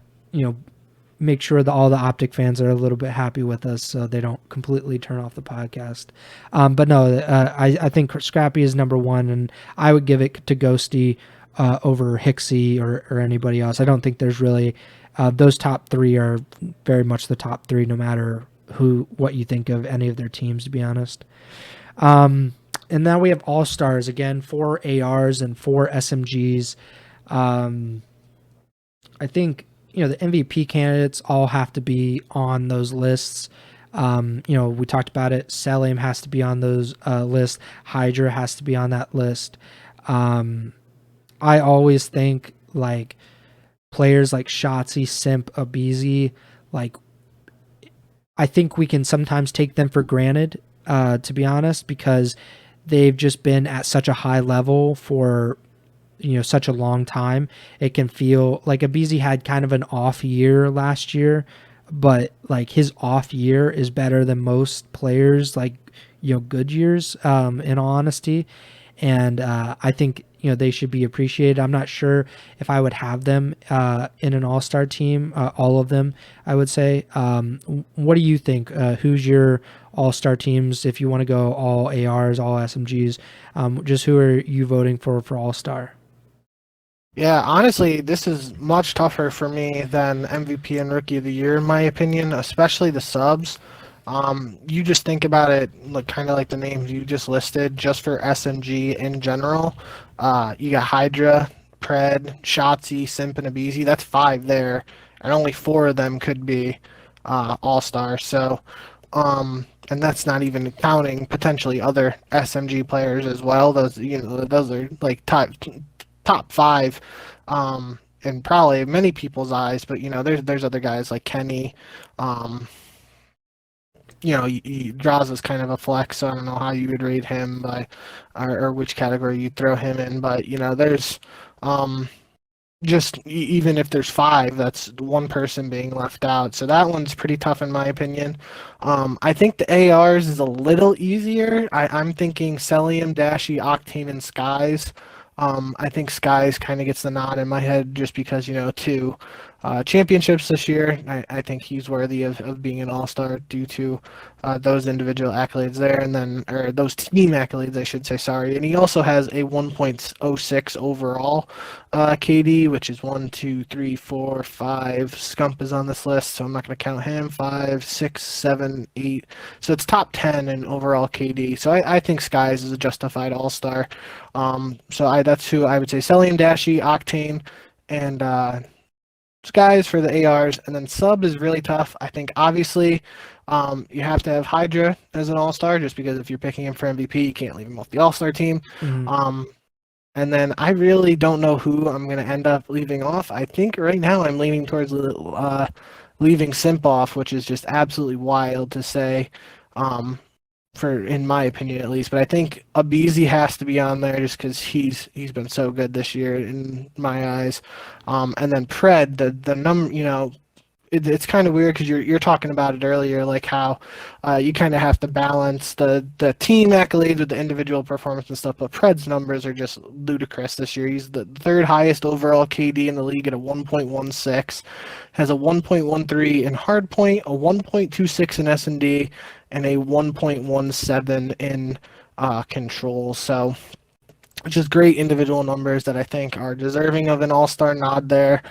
make sure that all the Optic fans are a little bit happy with us so they don't completely turn off the podcast. But no, I think Scrappy is number 1, and I would give it to Ghosty over Hixie or anybody else. I don't think there's really those top 3 are very much the top 3, no matter what you think of any of their teams, to be honest. And now we have All Stars again, 4 ARs and 4 SMGs. I think the MVP candidates all have to be on those lists. We talked about it. Selim has to be on those lists. Hydra has to be on that list. I always think like players like Shotzi, Simp, Abizi, like I think we can sometimes take them for granted, to be honest, because they've just been at such a high level for such a long time. It can feel like Abizi had kind of an off year last year, but like his off year is better than most players, like good years, in all honesty. And I think they should be appreciated. I'm not sure if I would have them in an all-star team, all of them, I would say. What do you think? Who's your all-star teams? If you want to go all ARs, all SMGs, just who are you voting for all-star? Yeah, honestly, this is much tougher for me than MVP and Rookie of the Year, in my opinion, especially the subs. You just think about it, kind of like the names you just listed, just for SMG in general. You got Hydra, Pred, Shotzi, Simp, and Abizi. That's 5 there, and only 4 of them could be all-stars. So, and that's not even counting potentially other SMG players as well. Those are like top 5, in probably many people's eyes. But there's other guys like Kenny. He draws as kind of a flex, so I don't know how you would rate him or which category you'd throw him in. But there's just even if there's 5, that's one person being left out. So that one's pretty tough in my opinion. I think the ARs is a little easier. I'm thinking Celium, Dashy, Octane, and Skies. I think Skies kind of gets the nod in my head just because 2 championships this year. I think he's worthy of being an all-star due to those individual accolades there, or those team accolades, I should say, sorry. And he also has a 1.06 overall KD, which is 1, 2, 3, 4, 5. Scump is on this list, so I'm not going to count him. 5, 6, 7, 8. So it's top 10 in overall KD. So I think Skies is a justified all-star. So that's who I would say: Celium, Dashy, Octane, and Skies for the ARs. And then sub is really tough. I think obviously you have to have Hydra as an all-star, just because if you're picking him for MVP, you can't leave him off the all-star team. Mm-hmm. And then I really don't know who I'm going to end up leaving off. I think right now I'm leaning towards leaving Simp off, which is just absolutely wild to say, in my opinion at least. But I think Abizi has to be on there just because he's been so good this year in my eyes. And then Pred, the number, it's kind of weird because you're talking about it earlier, like how you kind of have to balance the team accolades with the individual performance and stuff. But Pred's numbers are just ludicrous this year. He's the third highest overall KD in the league at a 1.16, has a 1.13 in hardpoint, a 1.26 in S&D, and a 1.17 in control. So just great individual numbers that I think are deserving of an all-star nod there.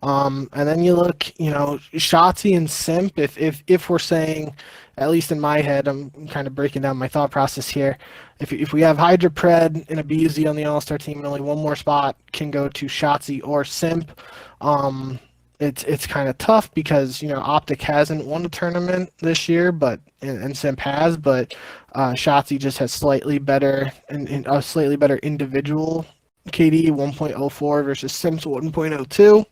And then you look, Shotzi and Simp, if we're saying, at least in my head, I'm kind of breaking down my thought process here. If we have Hydra, Pred, and a BZ on the all-star team and only one more spot can go to Shotzi or Simp, it's kind of tough because Optic hasn't won a tournament this year, and Simp has, but Shotzi just has slightly better and a slightly better individual KD 1.04 versus Simp's 1.02.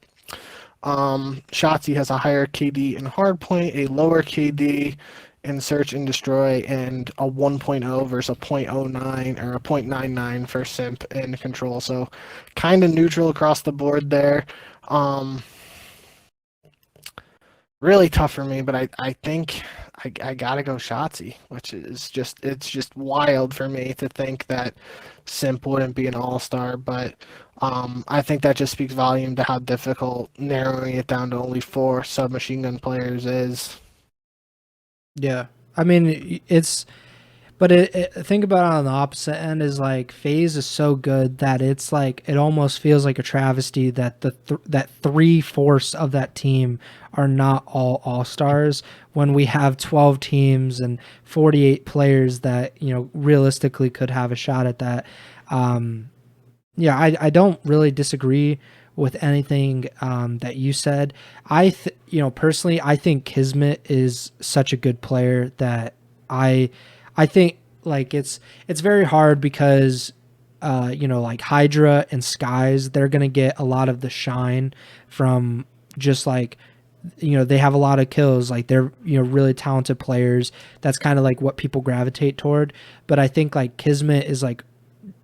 Shotzi has a higher KD in hardpoint, a lower KD in search and destroy, and a 1.0 versus a 0.09 or a 0.99 for Simp in control. So kind of neutral across the board there. Really tough for me, but I think I gotta go Shotzi, which is just wild for me to think that Simp wouldn't be an all-star, but I think that just speaks volume to how difficult narrowing it down to only 4 submachine gun players is. Yeah, I mean but think about it on the opposite end is like FaZe is so good that it's like it almost feels like a travesty that that 3/4 of that team are not all stars when we have 12 teams and 48 players that realistically could have a shot at that. Yeah, I don't really disagree with anything that you said. Personally, I think Kismet is such a good player that I think like it's very hard because like Hydra and Skies, they're gonna get a lot of the shine from just like they have a lot of kills, like they're really talented players. That's kind of like what people gravitate toward. But I think like Kismet is like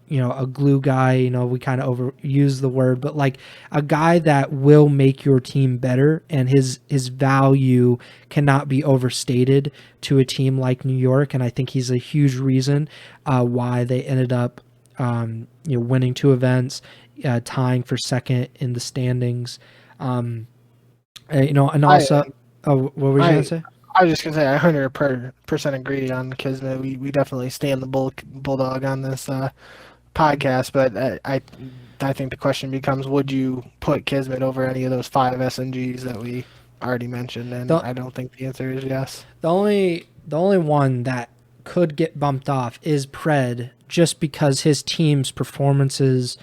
a glue guy, we kind of overuse the word, but like a guy that will make your team better, and his value cannot be overstated to a team like New York. And I think he's a huge reason why they ended up winning 2 events, tying for second in the standings. And also what were you gonna say? I was just gonna say I 100% agree on Kismet. We definitely stand the bulldog on this podcast, but I think the question becomes, would you put Kismet over any of those 5 SNGs that we already mentioned? And I don't think the answer is yes. The only one that could get bumped off is Pred, just because his team's performances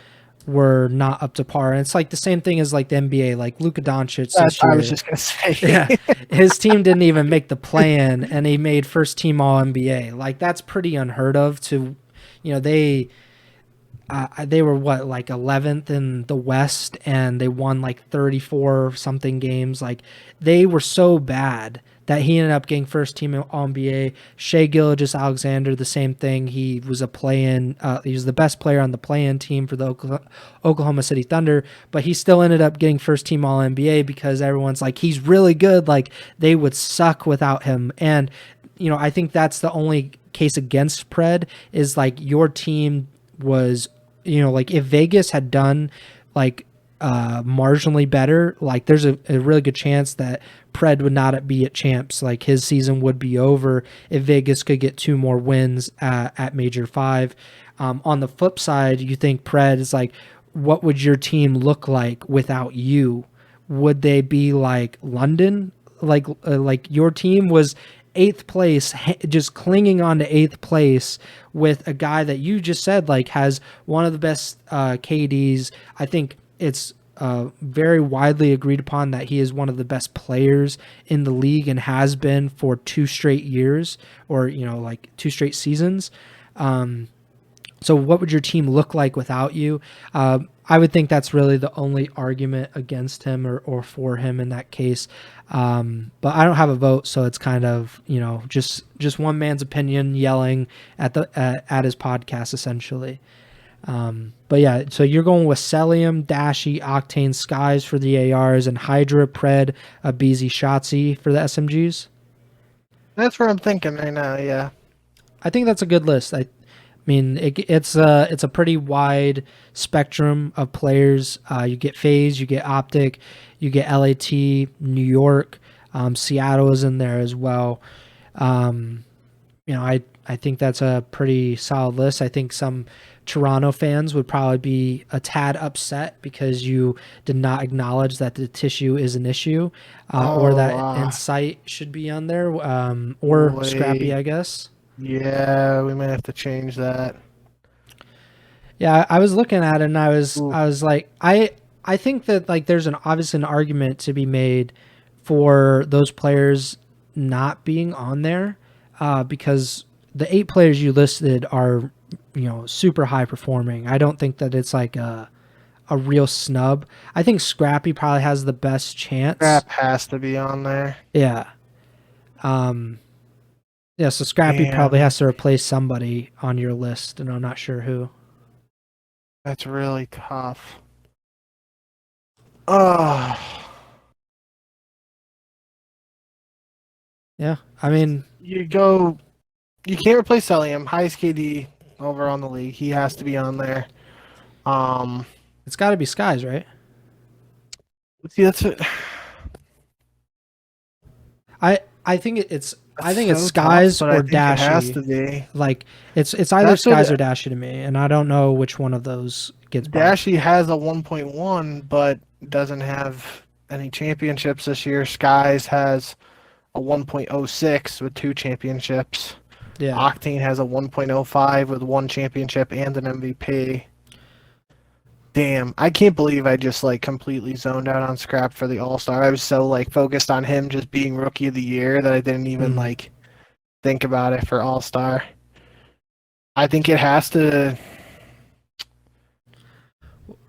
were not up to par. And it's like the same thing as like the NBA, like Luka Doncic. I was just gonna say, yeah, his team didn't even make the play-in, and he made first team All NBA. Like that's pretty unheard of. They were like 11th in the West, and they won like 34 something games. Like they were so bad that he ended up getting first team All NBA. Shai Gilgeous-Alexander, the same thing. He was a play-in. He was the best player on the play-in team for the Oklahoma City Thunder, but he still ended up getting first team All NBA because everyone's like, he's really good. Like they would suck without him. And I think that's the only case against Pred is like your team was, like if Vegas had done like marginally better, like there's a really good chance that Pred would not be at Champs. Like his season would be over if Vegas could get 2 more wins at Major 5. On the flip side, you think Pred is like, what would your team look like without you? Would they be like London? Like your team was 8th place, just clinging on to 8th place with a guy that you just said like has one of the best KDs. I think it's very widely agreed upon that he is one of the best players in the league and has been for 2 straight years, or like 2 straight seasons. So what would your team look like without you? I would think that's really the only argument against him or for him in that case. But I don't have a vote, so it's kind of just one man's opinion yelling at his podcast essentially. But yeah, so you're going with Celium, Dashi, Octane, Skies for the ARs, and Hydra, Pred, Abizi, Shotzi for the SMGs. That's what I'm thinking right now. Yeah. I think that's a good list. I mean, it's a pretty wide spectrum of players. You get FaZe, you get Optic, you get LAT, New York, Seattle is in there as well. I think that's a pretty solid list. I think some Toronto fans would probably be a tad upset because you did not acknowledge that the tissue is an issue, or that Insight should be on there, or Scrappy, I guess. Yeah, we might have to change that. Yeah, I was looking at it and I was like, I think that like there's obviously an argument to be made for those players not being on there, because the 8 players you listed are, super high performing. I don't think that it's like a real snub. I think Scrappy probably has the best chance. Scrap has to be on there. Yeah. Yeah, so Scrappy probably has to replace somebody on your list, and I'm not sure who. That's really tough. Oh. Yeah, I mean, you can't replace Celium, highest KD over on the league. He has to be on there. It's got to be Skies, right? See, that's it. I think it's Skies tough, or Dashi. It has to be. Like it's either Skies or Dashi to me, and I don't know which one of those gets. Dashi has a 1.1, but doesn't have any championships this year. Skies has a 1.06 with 2 championships. Yeah. Octane has a 1.05 with 1 championship and an MVP. Damn, I can't believe I just completely zoned out on Scrap for the All-Star. I was so focused on him just being Rookie of the Year that I didn't even think about it for All-Star. I think it has to.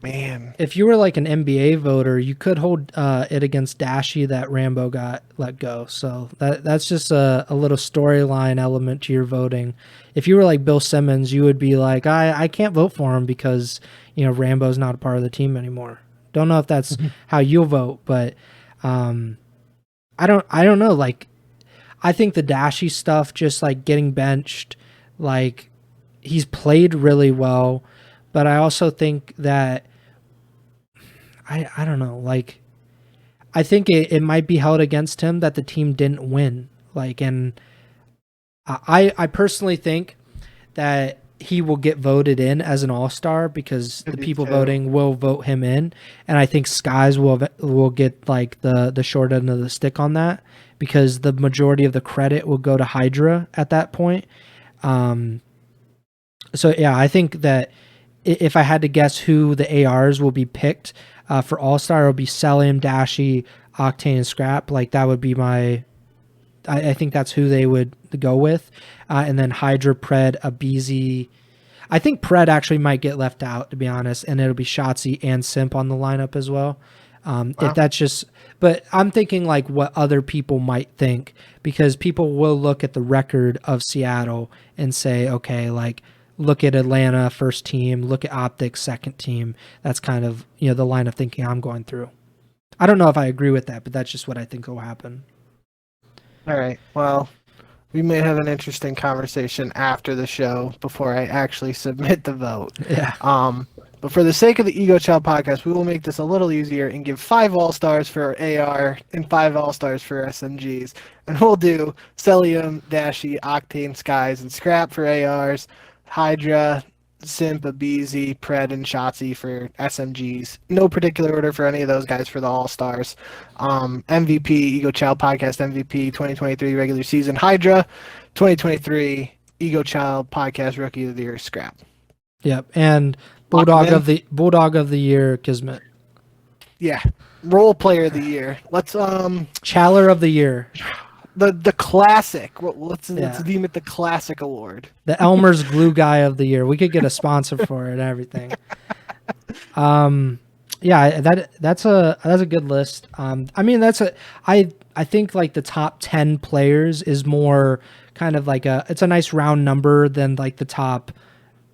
Man, if you were like an NBA voter, you could hold it against Dashi that Rambo got let go. So that's just a little storyline element to your voting. If you were like Bill Simmons, you would be like, I can't vote for him because Rambo's not a part of the team anymore. Don't know if that's how you'll vote, but I don't know. Like, I think the Dashi stuff, just getting benched, he's played really well, but I also think that. I don't know. I think it might be held against him that the team didn't win. And I personally think that he will get voted in as an All-Star because the people voting will vote him in, and I think Skies will get the short end of the stick on that because the majority of the credit will go to Hydra at that point. So yeah, I think that if I had to guess who the ARs will be picked for All-Star, it'll be Celium, Dashi, Octane, and Scrap. That would be my. I think that's who they would go with, and then Hydra, Pred, Abizi. I think Pred actually might get left out, to be honest, and it'll be Shotzi and Simp on the lineup as well. Wow. If that's just, but I'm thinking what other people might think, because people will look at the record of Seattle and say, okay, look at Atlanta first team, look at Optics second team. That's kind of the line of thinking I'm going through. I don't know if I agree with that, but that's just what I think will happen. All right. Well, we may have an interesting conversation after the show before I actually submit the vote. Yeah. But for the sake of the Ego Chall podcast, we will make this a little easier and give 5 All-Stars for AR and 5 All-Stars for SMGs. And we'll do Celium, Dashi, Octane, Skies, and Scrap for ARs, Hydra, Simp, Abizi, Pred, and Shotzi for SMGs. No particular order for any of those guys for the All-Stars. MVP, Ego Chall Podcast MVP 2023 regular season, Hydra. 2023 Ego Chall Podcast Rookie of the Year, Scrap. Yep, and Bulldog of the Year, Kismet. Yeah, Role Player of the Year. Let's Challer of the Year. The classic. Let's deem it the classic award. The Elmer's Glue Guy of the Year. We could get a sponsor for it and everything. Yeah, that's a good list. I mean, I think the top 10 players is more kind of it's a nice round number than the top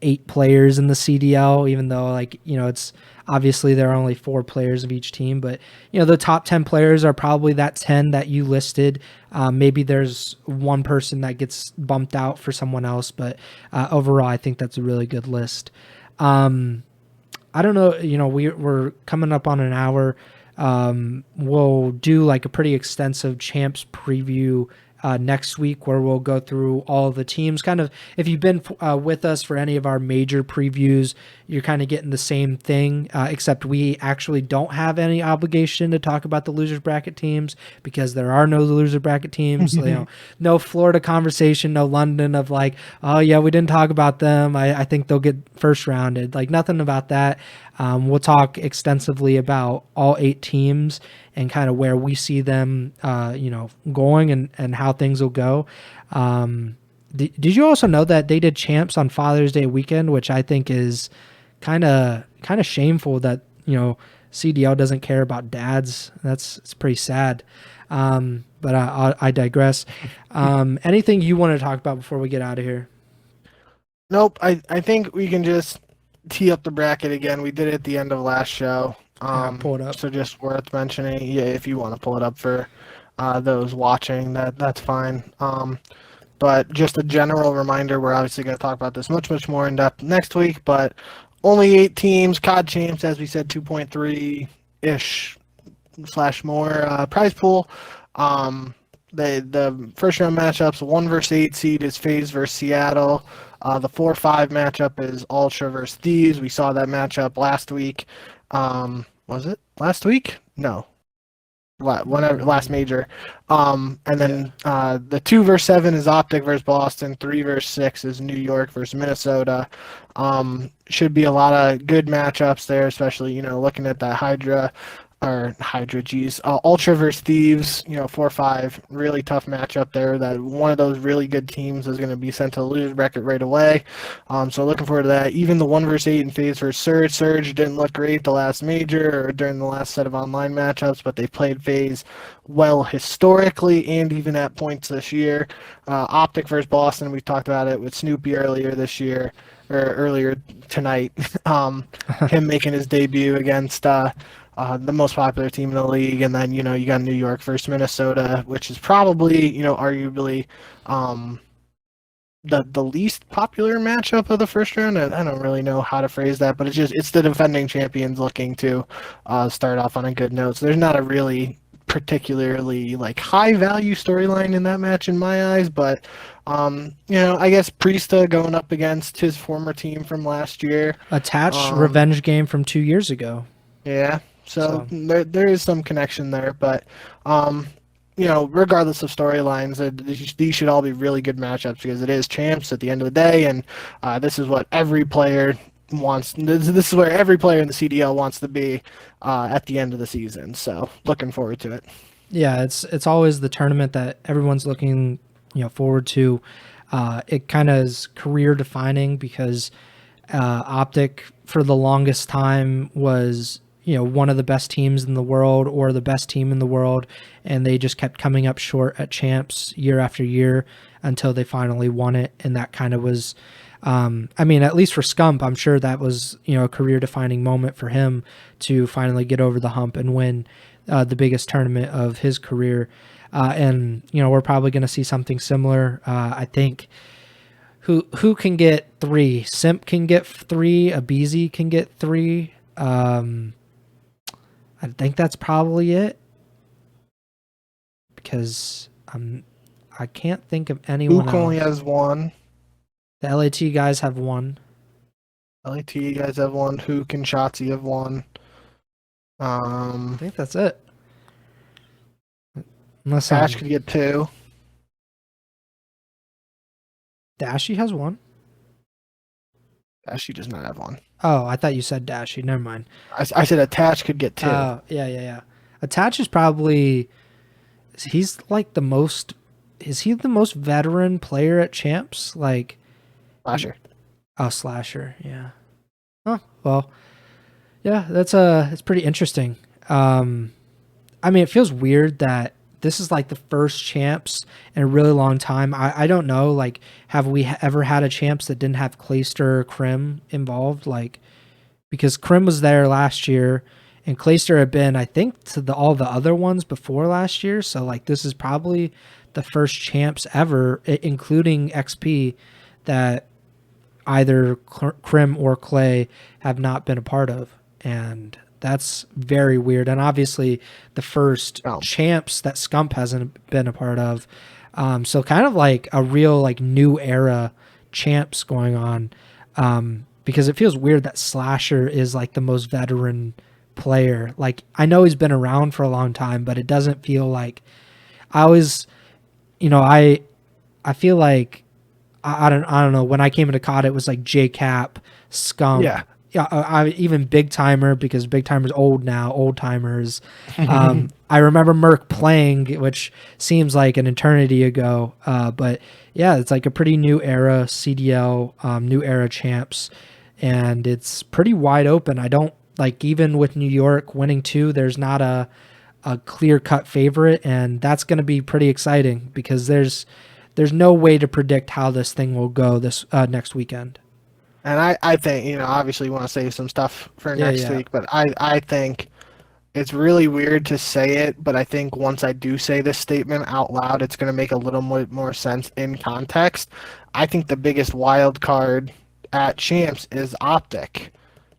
8 players in the CDL, even though it's obviously there are only 4 players of each team, but the top 10 players are probably that 10 that you listed. Maybe there's one person that gets bumped out for someone else, but overall, I think that's a really good list. I don't know, we're coming up on an hour. We'll do like a pretty extensive champs preview next week, where we'll go through all of the teams. Kind of, if you've been with us for any of our major previews, you're kind of getting the same thing, except we actually don't have any obligation to talk about the losers bracket teams, because there are no loser bracket teams. No Florida conversation, no London of like, oh yeah, we didn't talk about them, I think they'll get first rounded, like nothing about that. We'll talk extensively about all 8 teams and kind of where we see them, going and how things will go. Did you also know that they did champs on Father's Day weekend, which I think is kind of shameful that CDL doesn't care about dads. It's pretty sad. But I digress. Anything you want to talk about before we get out of here? Nope. I think we can just tee up the bracket again. We did it at the end of last show. Pull it up. So just worth mentioning. Yeah, if you want to pull it up for those watching, that's fine. But just a general reminder, we're obviously going to talk about this much more in depth next week, but only 8 teams, COD Champs, as we said, 2.3-ish / more prize pool. The first round matchups, 1 versus 8 seed is FaZe versus Seattle. The 4-5 matchup is Ultra versus Thieves. We saw that matchup last week. Was it last week? No. Whenever last major. And then the 2 versus 7 is Optic versus Boston. 3 versus 6 is New York versus Minnesota. Should be a lot of good matchups there, especially looking at that Ultra versus Thieves, 4-5, really tough matchup there. That one of those really good teams is going to be sent to the losers bracket right away. So looking forward to that. Even the 1 versus 8 in FaZe versus Surge. Surge didn't look great the last major or during the last set of online matchups, but they played FaZe well historically and even at points this year. Optic versus Boston, we talked about it with Snoopy earlier this year, or earlier tonight. Him making his debut against the most popular team in the league, and then you got New York versus Minnesota, which is probably arguably the least popular matchup of the first round. I don't really know how to phrase that, but it's the defending champions looking to start off on a good note. So there's not a really particularly high value storyline in that match in my eyes, but I guess Priesta going up against his former team from last year, attached revenge game from 2 years ago. Yeah. So there is some connection there, but regardless of storylines, these should all be really good matchups, because it is champs at the end of the day, and this is what every player wants. This is where every player in the CDL wants to be at the end of the season. So looking forward to it. Yeah, it's always the tournament that everyone's looking forward to. It kind of is career defining, because Optic for the longest time was one of the best teams in the world, or the best team in the world, and they just kept coming up short at champs year after year until they finally won it. And that kind of was, at least for Scump, I'm sure that was a career defining moment for him to finally get over the hump and win the biggest tournament of his career. And we're probably going to see something similar. I think who can get 3? Simp can get 3. Abizi can get 3. I think that's probably it, because I can't think of anyone Luke only has 1. The LAT guys have 1. LAT guys have 1. Hook and Shotzi have 1. I think that's it. Unless Dash could get 2. Dashy has 1. Dashy does not have 1. Oh, I thought you said Dashy. Never mind. I said Attach could get 2. Yeah. Attach is probably... He's like the most... Is he the most veteran player at champs? Slasher. Oh, Slasher. Yeah. Oh, well. Yeah, it's pretty interesting. It feels weird that this is like the first champs in a really long time. I don't know, like, have we ever had a champs that didn't have Clayster or Krim involved? Like, because Krim was there last year, and Clayster had been, I think, to all the other ones before last year. So, like, this is probably the first champs ever, including XP, that either Krim or Clay have not been a part of. And that's very weird. And obviously the first champs that Scump hasn't been a part of. So kind of like a real like new era champs going on. Because it feels weird that Slasher is like the most veteran player. Like, I know he's been around for a long time, but it doesn't feel like, I always, I feel like, I don't know, when I came into COD, it was like J-Cap, Scump. Yeah, even Big Timer, because Big Timer's old now, old timers. I remember Merc playing, which seems like an eternity ago. But yeah, it's like a pretty new era CDL, new era champs, and it's pretty wide open. I don't like, even with New York winning 2, there's not a clear cut favorite, and that's going to be pretty exciting because there's no way to predict how this thing will go this next weekend. And I think, obviously you want to save some stuff for next week, but I think it's really weird to say it, but I think once I do say this statement out loud, it's going to make a little more sense in context. I think the biggest wild card at Champs is Optic,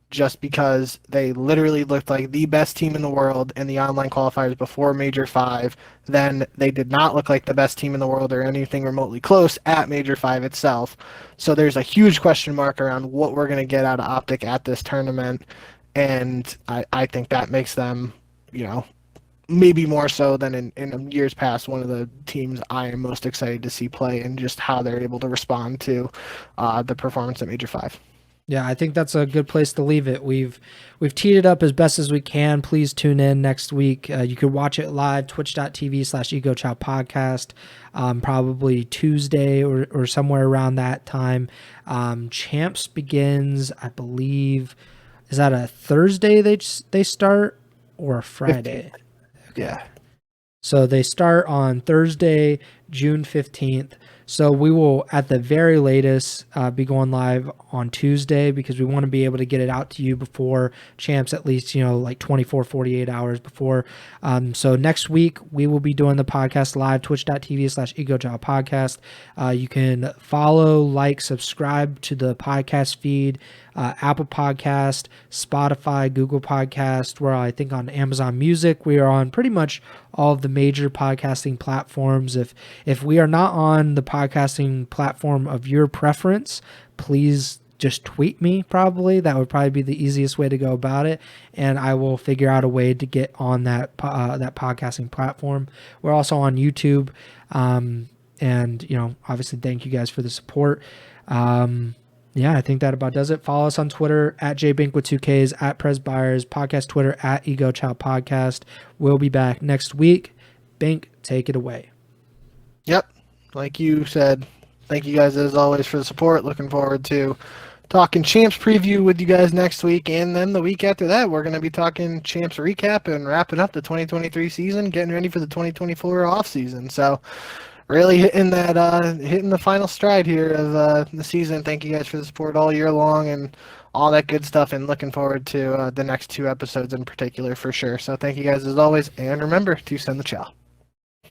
just because they literally looked like the best team in the world in the online qualifiers before Major 5. Then they did not look like the best team in the world or anything remotely close at Major 5 itself. So there's a huge question mark around what we're going to get out of Optic at this tournament. And I think that makes them, maybe more so than in years past, one of the teams I am most excited to see play, and just how they're able to respond to the performance at Major 5. Yeah, I think that's a good place to leave it. We've teed it up as best as we can. Please tune in next week. You can watch it live, twitch.tv/Ego Chall Podcast, probably Tuesday or somewhere around that time. Champs begins, I believe, is that a Thursday they start, or a Friday? Okay. Yeah. So they start on Thursday, June 15th. So we will, at the very latest, be going live on Tuesday, because we want to be able to get it out to you before Champs, at least, like 24, 48 hours before. So next week, we will be doing the podcast live, twitch.tv/Ego Chall Podcast. You can follow, like, subscribe to the podcast feed, Apple Podcast, Spotify, Google Podcast. We're, I think, on Amazon Music. We are on pretty much all of the major podcasting platforms. If we are not on the podcasting platform of your preference, please just tweet me. Probably that would probably be the easiest way to go about it, and I will figure out a way to get on that podcasting platform. We're also on YouTube, and obviously thank you guys for the support. Yeah, I think that about does it. Follow us on Twitter at JBink with 2Ks, at Pres Byers, podcast Twitter at Ego Chall Podcast. We'll be back next week. Bink, take it away. Yep. Like you said, thank you guys as always for the support. Looking forward to talking Champs preview with you guys next week. And then the week after that, we're going to be talking Champs recap and wrapping up the 2023 season, getting ready for the 2024 off season. So really hitting the final stride here of the season. Thank you guys for the support all year long and all that good stuff, and looking forward to the next 2 episodes in particular for sure. So thank you guys as always, and remember to send the chow.